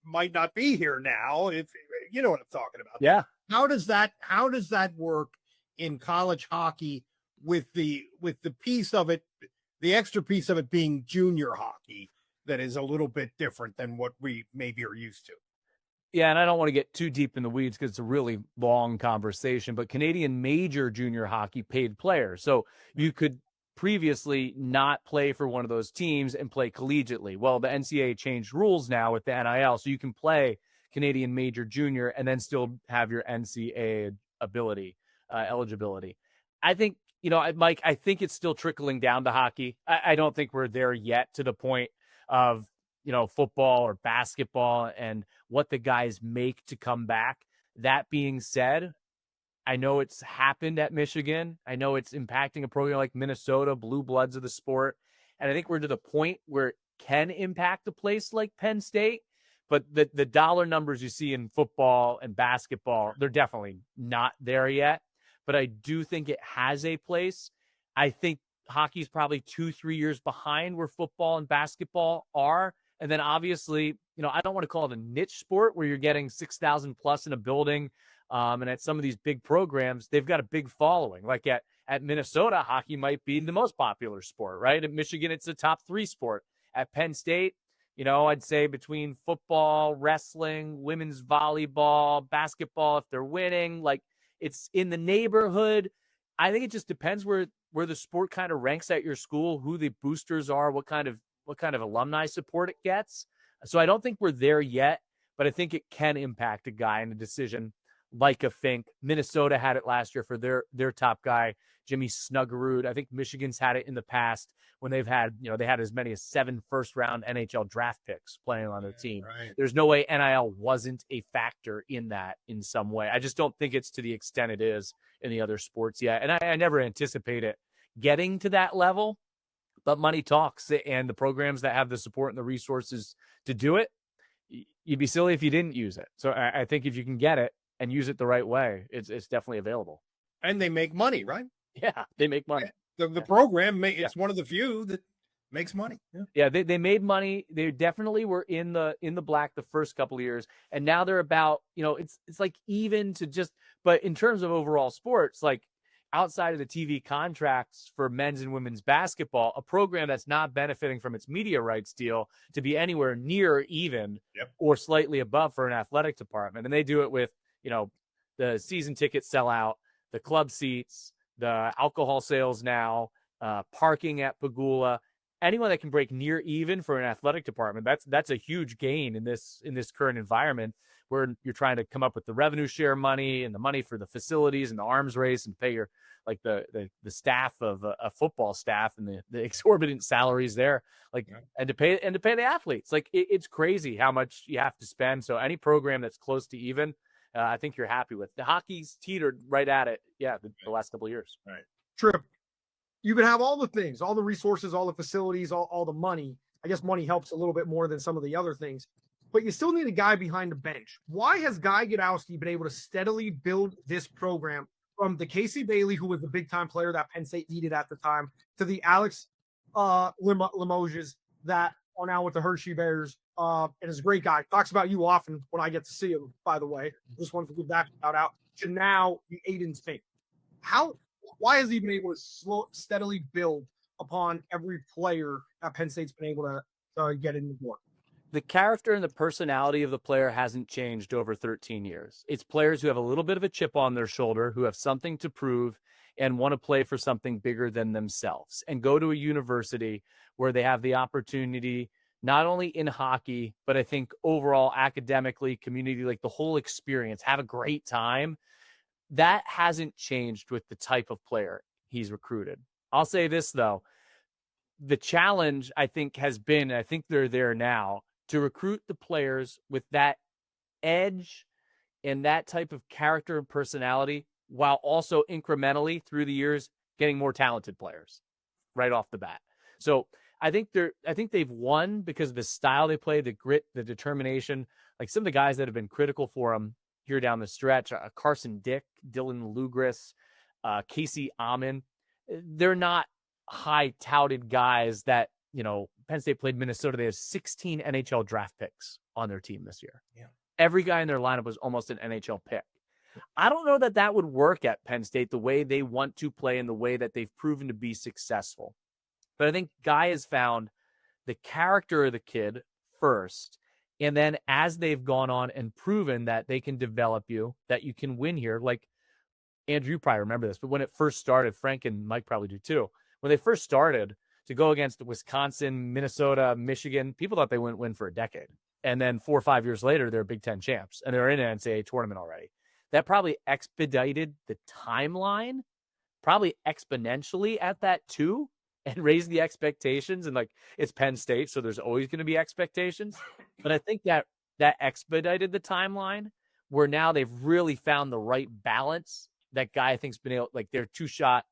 might not be here now, if you know what I'm talking about. Yeah. How does that work in college hockey with the piece of it, the extra piece of it being junior hockey that is a little bit different than what we maybe are used to? Yeah, and I don't want to get too deep in the weeds because it's a really long conversation, but Canadian major junior hockey paid players. So you could previously not play for one of those teams and play collegiately. Well, the NCAA changed rules now with the NIL, so you can play Canadian major junior and then still have your NCAA eligibility. I think, Mike, I think it's still trickling down to hockey. I don't think we're there yet to the point of football or basketball and what the guys make to come back. That being said, I know it's happened at Michigan. I know it's impacting a program like Minnesota, blue bloods of the sport. And I think we're to the point where it can impact a place like Penn State. But the dollar numbers you see in football and basketball, they're definitely not there yet. But I do think it has a place. I think hockey's probably 2-3 years behind where football and basketball are. And then obviously, I don't want to call it a niche sport where you're getting 6,000 plus in a building. And at some of these big programs, they've got a big following. Like at Minnesota, hockey might be the most popular sport, right? At Michigan, it's a top 3 sport. At Penn State, I'd say between football, wrestling, women's volleyball, basketball, if they're winning, like it's in the neighborhood. I think it just depends where the sport kind of ranks at your school, who the boosters are, what kind of alumni support it gets. So I don't think we're there yet, but I think it can impact a guy in a decision like a Fink. Minnesota had it last year for their top guy, Jimmy Snuggerud. I think Michigan's had it in the past when they've had, they had as many as 7 first-round NHL draft picks playing on their team. Right. There's no way NIL wasn't a factor in that in some way. I just don't think it's to the extent it is in the other sports yet. And I never anticipate it getting to that level, but money talks, and the programs that have the support and the resources to do it, you'd be silly if you didn't use it. So I think if you can get it and use it the right way, it's definitely available. And they make money, right? Yeah, they make money. The program, it's one of the few that makes money. Yeah, they made money. They definitely were in the black the first couple of years, and now they're about, it's like even to just. But in terms of overall sports, like outside of the TV contracts for men's and women's basketball, a program that's not benefiting from its media rights deal to be anywhere near even or slightly above for an athletic department, and they do it with the season tickets sell out, the club seats, the alcohol sales now, parking at Pagula. Anyone that can break near even for an athletic department, that's a huge gain in this current environment where you're trying to come up with the revenue share money and the money for the facilities and the arms race and pay your the staff of a football staff and the exorbitant salaries there, and to pay the athletes. It's crazy how much you have to spend. So any program that's close to even, I think you're happy with. The hockey's teetered right at it. Yeah, the last couple of years. Right. Tripp, you can have all the things, all the resources, all the facilities, all the money. I guess money helps a little bit more than some of the other things, but you still need a guy behind the bench. Why has Guy Gadowsky been able to steadily build this program from the Casey Bailey, who was the big-time player that Penn State needed at the time, to the Alex Limoges that are now with the Hershey Bears, and is a great guy. Talks about you often when I get to see him, by the way. Just wanted to give that shout out. To now the Aiden's Fink. Why has he been able to steadily build upon every player that Penn State's been able to get in the door? The character and the personality of the player hasn't changed over 13 years. It's players who have a little bit of a chip on their shoulder, who have something to prove and want to play for something bigger than themselves and go to a university where they have the opportunity, not only in hockey, but I think overall academically, community, like the whole experience, have a great time. That hasn't changed with the type of player he's recruited. I'll say this, though. The challenge, I think, has been, I think they're there now, to recruit the players with that edge and that type of character and personality, while also incrementally through the years getting more talented players right off the bat. So I think they've won because of the style they play, the grit, the determination. Like some of the guys that have been critical for them here down the stretch, Carson Dick, Dylan Lugris, Casey Amon, they're not high touted guys that, Penn State played Minnesota. They have 16 NHL draft picks on their team this year. Yeah. Every guy in their lineup was almost an NHL pick. I don't know that would work at Penn State the way they want to play and the way that they've proven to be successful. But I think Guy has found the character of the kid first. And then as they've gone on and proven that they can develop you, that you can win here, like Andrew, you probably remember this, but when it first started, Frank and Mike probably do too. When they first started to go against Wisconsin, Minnesota, Michigan, people thought they wouldn't win for a decade. And then 4 or 5 years later, they're Big Ten champs and they're in an NCAA tournament already. That probably expedited the timeline, probably exponentially at that too, and raised the expectations. And it's Penn State, so there's always going to be expectations. But I think that expedited the timeline where now they've really found the right balance. That Guy, I think, has been able,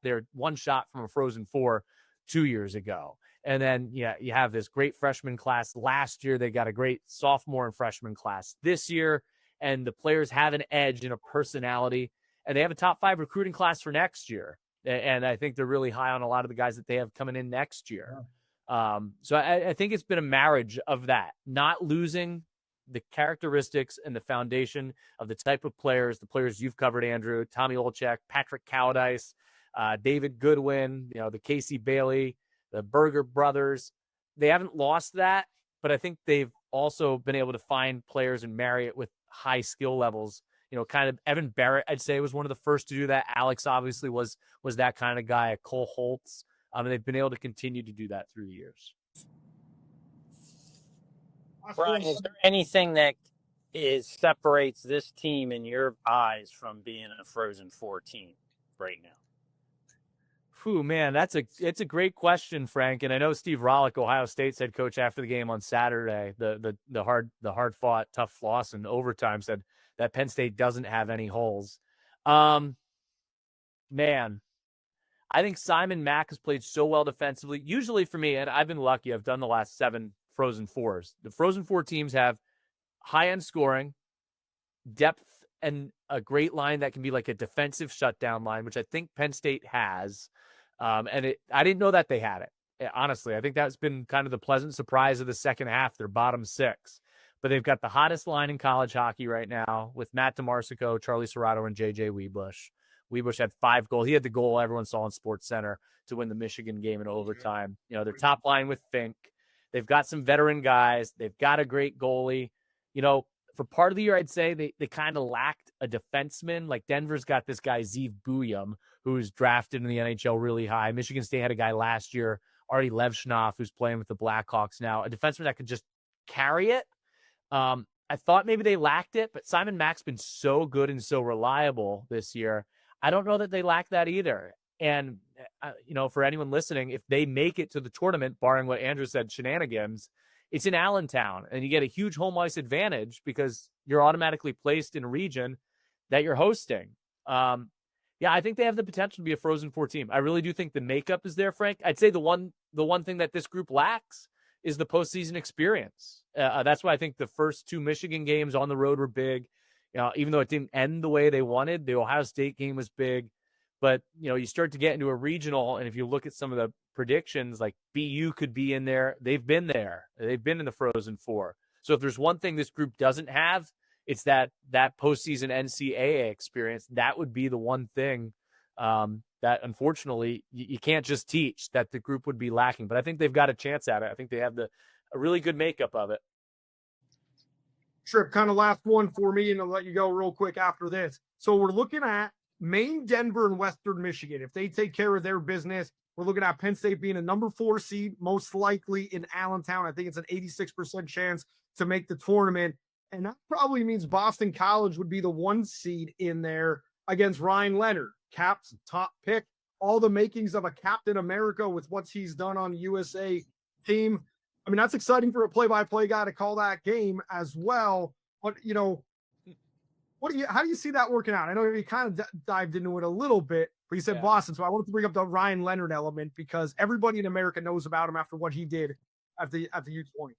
they're 1 shot from a Frozen Four 2 years ago. And then, you have this great freshman class. Last year, they got a great sophomore and freshman class this year. And the players have an edge in a personality. And they have a top 5 recruiting class for next year. And I think they're really high on a lot of the guys that they have coming in next year. So I think it's been a marriage of that, not losing the characteristics and the foundation of the type of players, the players you've covered, Andrew, Tommy Olczyk, Patrick Cowdice, David Goodwin, the Casey Bailey, the Berger brothers. They haven't lost that, but I think they've also been able to find players and marry it with high skill levels. Kind of Evan Barrett, I'd say, was one of the first to do that. Alex obviously was that kind of guy. Cole Holtz. And they've been able to continue to do that through the years. Brian, is there anything that separates this team in your eyes from being a Frozen Four team right now? Whew, man, it's a great question, Frank. And I know Steve Rollick, Ohio State's head coach, after the game on Saturday, the hard fought, tough loss in overtime, said that Penn State doesn't have any holes. Man, I think Simon Mack has played so well defensively. Usually for me, and I've been lucky, I've done the last 7 Frozen Fours. The Frozen Four teams have high-end scoring, depth, and a great line that can be like a defensive shutdown line, which I think Penn State has. I didn't know that they had it. Honestly, I think that's been kind of the pleasant surprise of the second half, their bottom 6. But they've got the hottest line in college hockey right now with Matt DeMarsico, Charlie Serrato, and J.J. Webush. Webush had 5 goals. He had the goal everyone saw on SportsCenter to win the Michigan game in overtime. Their top line with Fink. They've got some veteran guys. They've got a great goalie. For part of the year, I'd say they kind of lacked a defenseman. Like Denver's got this guy, Zeev Buyum, who's drafted in the NHL really high. Michigan State had a guy last year, Artie Levshnoff, who's playing with the Blackhawks now, a defenseman that could just carry it. I thought maybe they lacked it, but Simon Mack's been so good and so reliable this year. I don't know that they lack that either. And, for anyone listening, if they make it to the tournament, barring what Andrew said, shenanigans, it's in Allentown, and you get a huge home ice advantage because you're automatically placed in a region that you're hosting. I think they have the potential to be a Frozen Four team. I really do think the makeup is there, Frank. I'd say the one thing that this group lacks is the postseason experience. That's why I think the first 2 Michigan games on the road were big. Even though it didn't end the way they wanted, the Ohio State game was big. But, you start to get into a regional, and if you look at some of the predictions, like BU could be in there. They've been there. They've been in the Frozen Four. So if there's one thing this group doesn't have, it's that postseason NCAA experience. That would be the one thing that, unfortunately, you can't just teach, that the group would be lacking. But I think they've got a chance at it. I think they have a really good makeup of it. Tripp, kind of last one for me, and I'll let you go real quick after this. So we're looking at Maine, Denver, and Western Michigan. If they take care of their business, we're looking at Penn State being a number 4 seed, most likely in Allentown. I think it's an 86% chance to make the tournament. And that probably means Boston College would be the 1 seed in there against Ryan Leonard, Cap's top pick, all the makings of a Captain America with what he's done on the USA team. I mean, that's exciting for a play-by-play guy to call that game as well. But, how do you see that working out? I know you kind of dived into it a little bit, but you said Boston. So I wanted to bring up the Ryan Leonard element because everybody in America knows about him after what he did at the U20.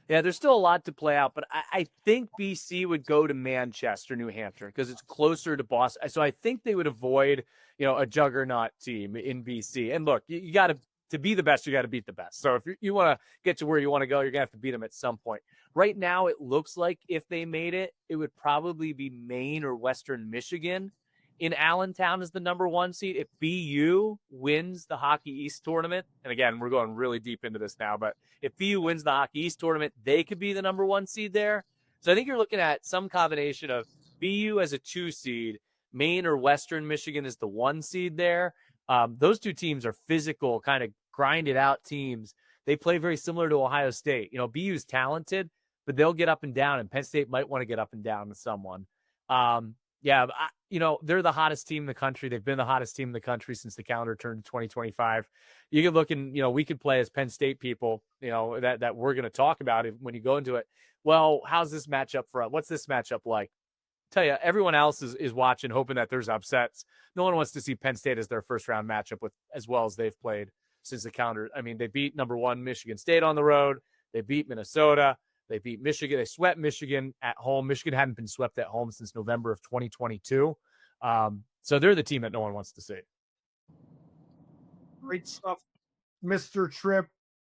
Yeah, there's still a lot to play out, but I think BC would go to Manchester, New Hampshire, because it's closer to Boston. So I think they would avoid, a juggernaut team in BC. And look, you got to be the best, you got to beat the best. So if you want to get to where you want to go, you're going to have to beat them at some point. Right now, it looks like if they made it, it would probably be Maine or Western Michigan in Allentown as the number 1 seed. If BU wins the Hockey East tournament, and again, we're going really deep into this now, but if BU wins the Hockey East tournament, they could be the number 1 seed there. So I think you're looking at some combination of BU as a 2 seed, Maine or Western Michigan as the 1 seed there. Those 2 teams are physical, kind of grinded out teams. They play very similar to Ohio State. BU's talented, but they'll get up and down, and Penn State might want to get up and down with someone. They're the hottest team in the country. They've been the hottest team in the country since the calendar turned to 2025. You could look and, we could play as Penn State people, that we're going to talk about it when you go into it. Well, how's this matchup for us? What's this matchup like? Tell you, everyone else is watching, hoping that there's upsets. No one wants to see Penn State as their first round matchup with as well as they've played since the calendar. I mean, they beat number 1 Michigan State on the road. They beat Minnesota. They beat Michigan. They swept Michigan at home. Michigan hadn't been swept at home since November of 2022. So they're the team that no one wants to see. Great stuff, Mr. Tripp.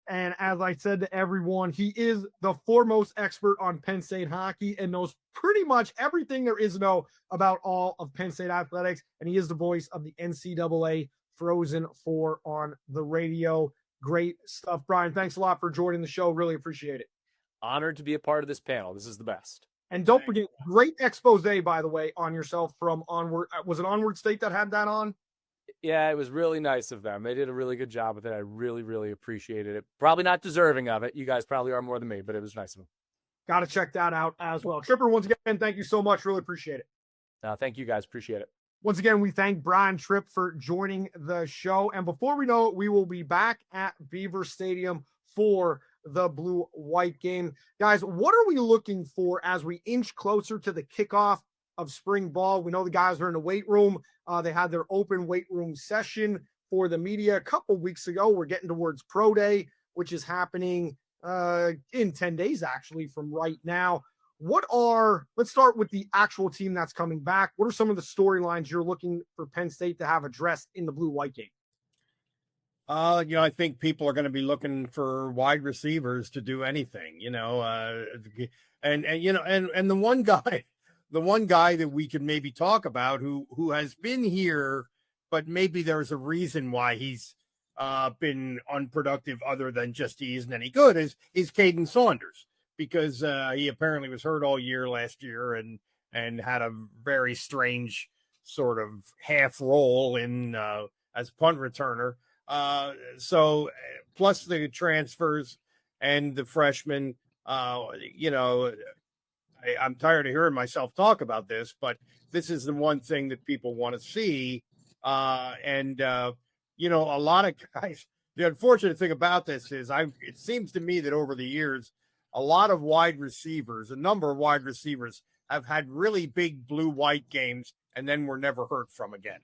And as I said to everyone, he is the foremost expert on Penn State hockey and knows pretty much everything there is to know about all of Penn State athletics. And he is the voice of the NCAA Frozen Four on the radio. Great stuff, Brian. Thanks a lot for joining the show. Really appreciate it. Honored to be a part of this panel. This is the best. And don't forget, great expose, by the way, on yourself from Onward. Was it Onward State that had that on? Yeah, it was really nice of them. They did a really good job with it. I really, really appreciated it. Probably not deserving of it. You guys probably are more than me, but it was nice of them. Got to check that out as well. Tripper, once again, thank you so much. Really appreciate it. Thank you guys. Appreciate it. Once again, we thank Brian Tripp for joining the show. And before we know it, we will be back at Beaver Stadium for the Blue-White game. Guys, what are we looking for as we inch closer to the kickoff of spring ball? We know the guys are in the weight room. They had their open weight room session for the media a couple weeks ago. We're getting towards Pro Day, which is happening in 10 days, actually, from right now. Let's start with the actual team that's coming back. What are some of the storylines you're looking for Penn State to have addressed in the Blue-White game? I think people are going to be looking for wide receivers to do anything, and the one guy that we can maybe talk about who has been here, but maybe there's a reason why he's been unproductive other than just he isn't any good is Caden Saunders, because he apparently was hurt all year last year and had a very strange sort of half role in as punt returner. So plus the transfers and the freshmen, I'm tired of hearing myself talk about this, but this is the one thing that people want to see. A lot of guys, the unfortunate thing about this is it seems to me that over the years, a lot of a number of wide receivers have had really big blue-white games and then were never heard from again.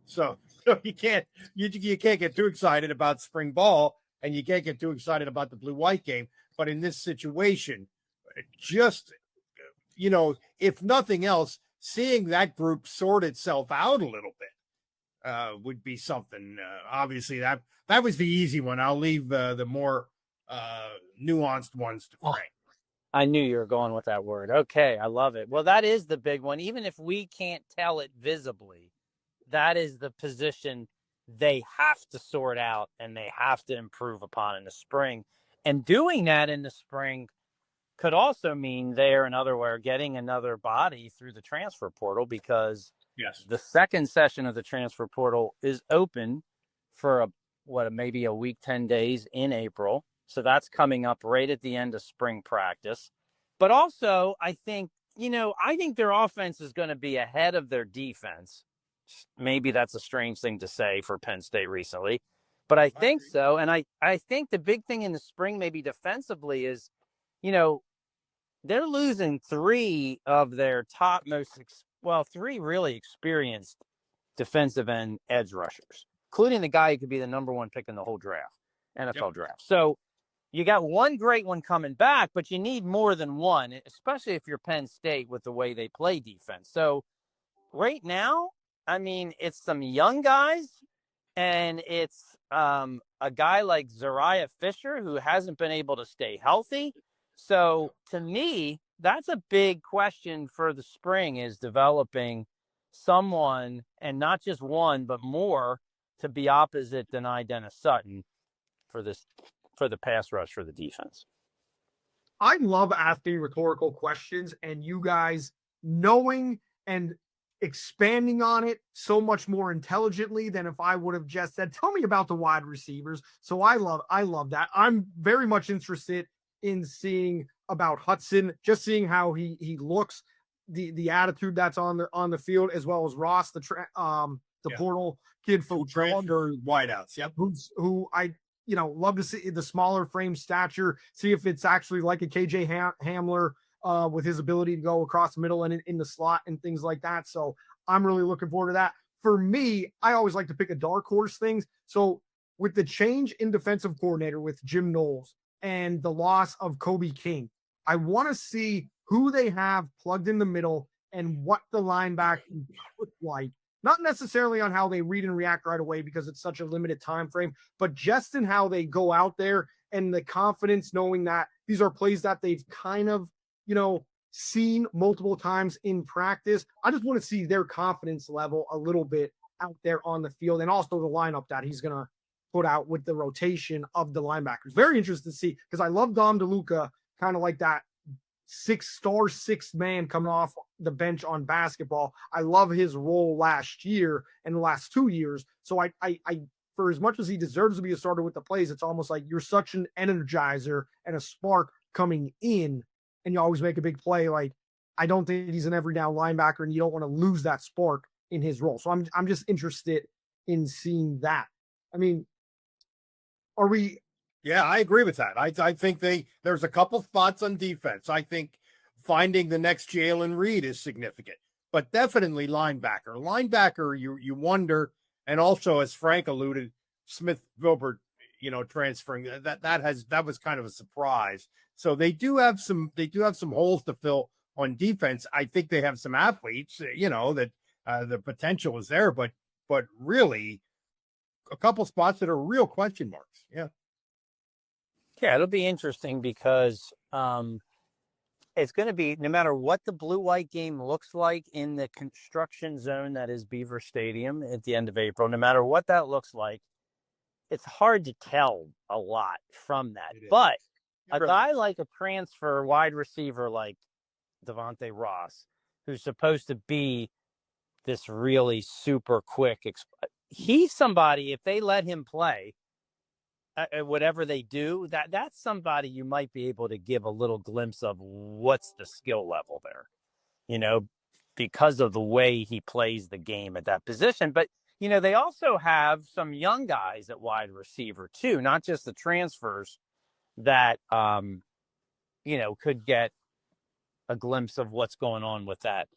So you can't get too excited about spring ball, and you can't get too excited about the blue-white game. But in this situation, just, if nothing else, seeing that group sort itself out a little bit would be something. Obviously, that was the easy one. I'll leave the more nuanced ones to Frank. I knew you were going with that word. Okay, I love it. Well, that is the big one. Even if we can't tell it visibly, that is the position they have to sort out and they have to improve upon in the spring. And doing that in the spring could also mean they're, in other words, getting another body through the transfer portal, because the second session of the transfer portal is open for maybe a week, 10 days in April. So that's coming up right at the end of spring practice. But also, I think their offense is going to be ahead of their defense. Maybe that's a strange thing to say for Penn State recently, but I think so. And I think the big thing in the spring, maybe defensively, is, they're losing three of their three really experienced defensive end edge rushers, including the guy who could be the number one pick in the whole NFL draft. So you got one great one coming back, but you need more than one, especially if you're Penn State with the way they play defense. So right now, it's some young guys, and it's a guy like Zariah Fisher who hasn't been able to stay healthy. So to me, that's a big question for the spring, is developing someone, and not just one, but more, to be opposite Denai Dennis Sutton for the pass rush for the defense. I love asking rhetorical questions, and you guys knowing and expanding on it so much more intelligently than if I would have just said, tell me about the wide receivers. So I love that. I'm very much interested in seeing about Hudson, just seeing how he looks, the attitude that's on the field, as well as Ross, the portal kid from transfer wideouts. Yep. Who I love to see the smaller frame stature, see if it's actually like a KJ Hamler with his ability to go across the middle and in the slot and things like that. So I'm really looking forward to that. For me, I always like to pick a dark horse things. So with the change in defensive coordinator with Jim Knowles and the loss of Kobe King, I want to see who they have plugged in the middle and what the linebackers look like. Not necessarily on how they read and react right away, because it's such a limited time frame, but just in how they go out there and the confidence knowing that these are plays that they've kind of, seen multiple times in practice. I just want to see their confidence level a little bit out there on the field, and also the lineup that he's going to put out with the rotation of the linebackers. Very interested to see, because I love Dom DeLuca, kind of like that sixth man coming off the bench on basketball. I love his role last year and the last 2 years. So I for as much as he deserves to be a starter with the plays, it's almost like you're such an energizer and a spark coming in, and you always make a big play. Like, I don't think he's an every down linebacker, and you don't want to lose that spark in his role. So I'm just interested in seeing that. I mean, are we? Yeah, I agree with that. I think there's a couple spots on defense. I think finding the next Jalen Reed is significant, but definitely linebacker. Linebacker, you wonder, and also as Frank alluded, Smith Vilbert, transferring that was kind of a surprise. So they do have some holes to fill on defense. I think they have some athletes, that the potential is there, but really a couple spots that are real question marks. Yeah. Yeah, it'll be interesting because it's going to be, no matter what the blue-white game looks like in the construction zone that is Beaver Stadium at the end of April, no matter what that looks like, it's hard to tell a lot from that. But a guy like a transfer wide receiver like Devontae Ross, who's supposed to be this really super quick, he's somebody, if they let him play, whatever they do, that's somebody you might be able to give a little glimpse of what's the skill level there, because of the way he plays the game at that position. But, they also have some young guys at wide receiver too, not just the transfers that, could get a glimpse of what's going on with that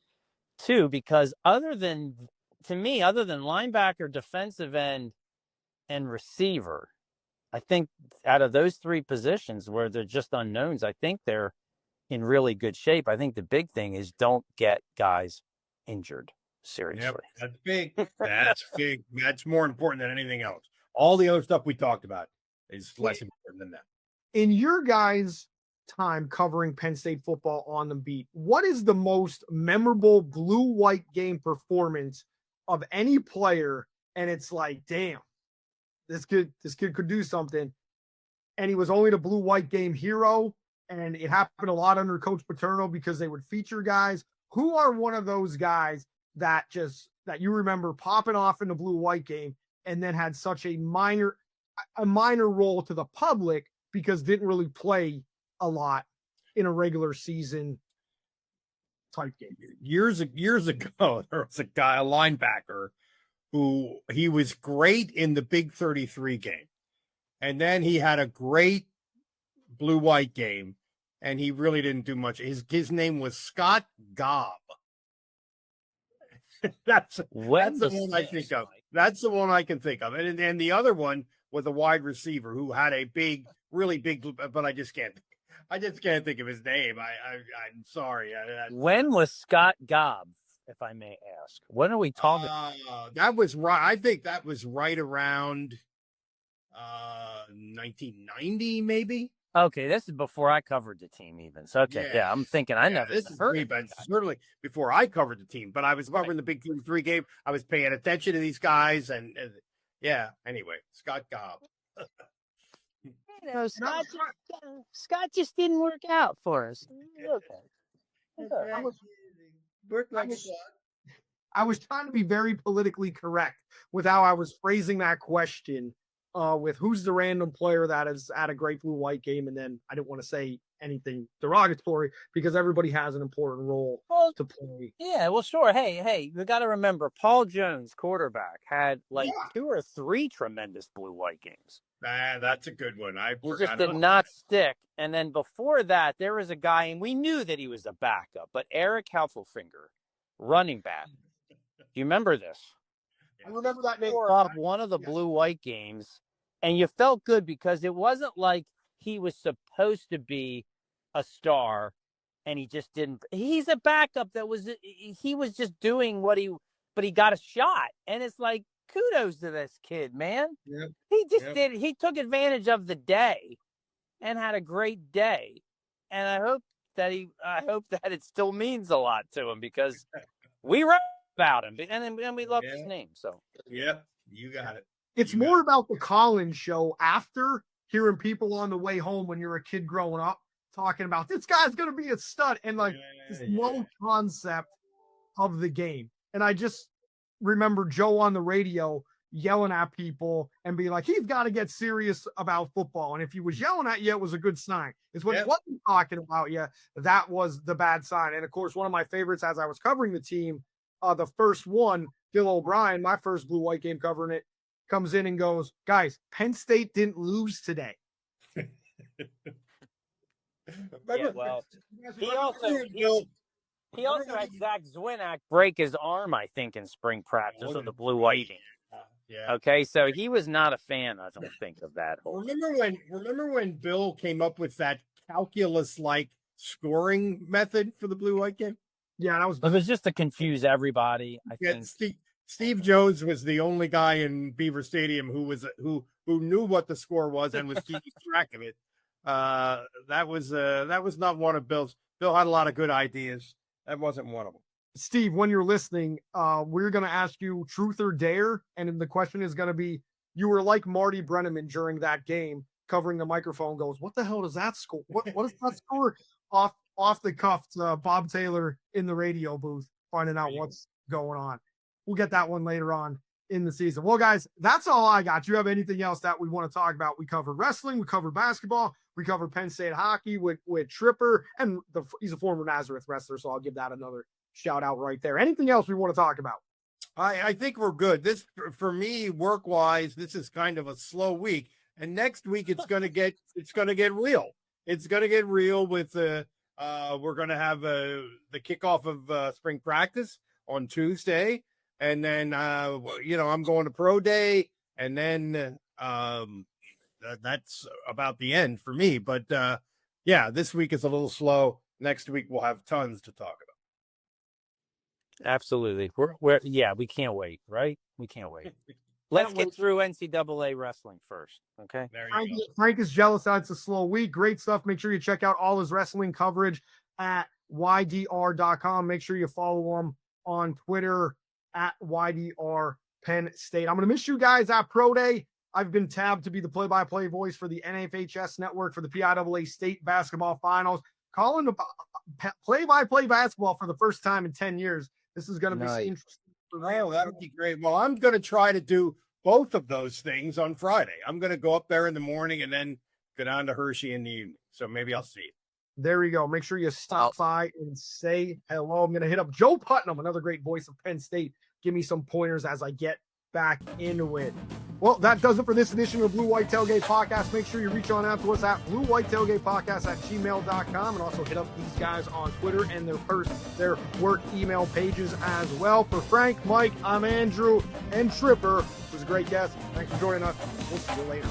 too, because other than linebacker, defensive end, and receiver, I think out of those three positions where they're just unknowns, I think they're in really good shape. I think the big thing is don't get guys injured seriously. Yep, that's big. That's big. That's more important than anything else. All the other stuff we talked about is less important than that. In your guys' time covering Penn State football on the beat, what is the most memorable blue-white game performance of any player? And it's like, damn, this kid could do something. And he was only the blue-white game hero. And it happened a lot under Coach Paterno because they would feature guys. Who are one of those guys that you remember popping off in the blue-white game and then had such a minor role to the public because didn't really play a lot in a regular season type game? Years ago, there was a linebacker, who he was great in the Big 33 game. And then he had a great blue-white game, and he really didn't do much. His name was Scott Gobb. That's the one I think of. That's the one I can think of. And the other one was a wide receiver who had a really big, but I just can't think of his name. I'm sorry. When was Scott Gobb, if I may ask? When are we talking? That was right. I think that was right around 1990, maybe. Okay, this is before I covered the team even. So, okay, yeah I'm thinking I never heard of it. Certainly before I covered the team, but I was covering the Big 3 game. I was paying attention to these guys, and anyway, Scott Gobb. Scott just didn't work out for us. Okay. I was trying to be very politically correct with how I was phrasing that question, with who's the random player that has had a great blue-white game, and then I didn't want to say anything derogatory because everybody has an important role to play. Yeah, well, sure. Hey, you got to remember, Paul Jones, quarterback, had 2 or 3 tremendous blue-white games. That's a good one. He just did not stick. And then before that, there was a guy, and we knew that he was a backup, but Eric Heffelfinger, running back. Do you remember this? I remember that name. Up one of the blue-white games, and you felt good because it wasn't like he was supposed to be a star, and he just didn't. He's a backup he was just doing but he got a shot, and it's like, kudos to this kid, man. Yep. He just did. He took advantage of the day, and had a great day. And I hope that it still means a lot to him because we wrote about him and we love his name. So Yep, you got it. It's more about the Collins show after hearing people on the way home when you're a kid growing up talking about this guy's going to be a stud and like this low concept of the game. And I just remember Joe on the radio yelling at people and being like, he's got to get serious about football. And if he was yelling at you, it was a good sign. It's when he wasn't talking about you, that was the bad sign. And of course, one of my favorites as I was covering the team, the first one, Bill O'Brien, my first blue-white game covering it, comes in and goes, guys, Penn State didn't lose today. He also had Zach Zwinak break his arm, I think, in spring practice of the blue-white game. Yeah. Okay, so he was not a fan, I don't think, of that whole. Remember when Bill came up with that calculus-like scoring method for the blue-white game? Yeah, it was just to confuse everybody. I think Steve Jones was the only guy in Beaver Stadium who knew what the score was and was keeping track of it. That was not one of Bill's. Bill had a lot of good ideas. That wasn't one of them. Steve, when you're listening, we're going to ask you truth or dare. And the question is going to be, you were like Marty Brenneman during that game, covering the microphone, goes, what the hell does that score? What does that score off the cuff to Bob Taylor in the radio booth, finding out what's going on. We'll get that one later on in the season. Well, guys, that's all I got. Do you have anything else that we want to talk about? We covered wrestling. We covered basketball. We covered Penn State hockey with Tripper. And he's a former Nazareth wrestler, so I'll give that another shout out right there. Anything else we want to talk about? I think we're good. This, for me, work-wise, this is kind of a slow week. And next week it's going to get real. It's going to get real with we're going to have the kickoff of spring practice on Tuesday. And then, I'm going to pro day, and then that's about the end for me. But, this week is a little slow. Next week we'll have tons to talk about. Absolutely. We can't wait, right? We can't wait. Let's get through NCAA wrestling first, okay? Frank is jealous that it's a slow week. Great stuff. Make sure you check out all his wrestling coverage at ydr.com. Make sure you follow him on Twitter at YDR Penn State. I'm going to miss you guys at Pro Day. I've been tabbed to be the play-by-play voice for the NFHS network for the PIAA state basketball finals. Calling the play-by-play basketball for the first time in 10 years. This is going to be interesting. Oh, that would be great. Well, I'm going to try to do both of those things on Friday. I'm going to go up there in the morning and then go down to Hershey in the evening. So maybe I'll see you. There we go. Make sure you stop by and say hello. I'm going to hit up Joe Putnam, another great voice of Penn State. Give me some pointers as I get back into it. Well, that does it for this edition of Blue White Tailgate Podcast. Make sure you reach on out to us at BlueWhiteTailgatePodcast@gmail.com and also hit up these guys on Twitter and their work email pages as well. For Frank, Mike, I'm Andrew, and Tripper, who's a great guest. Thanks for joining us. We'll see you later.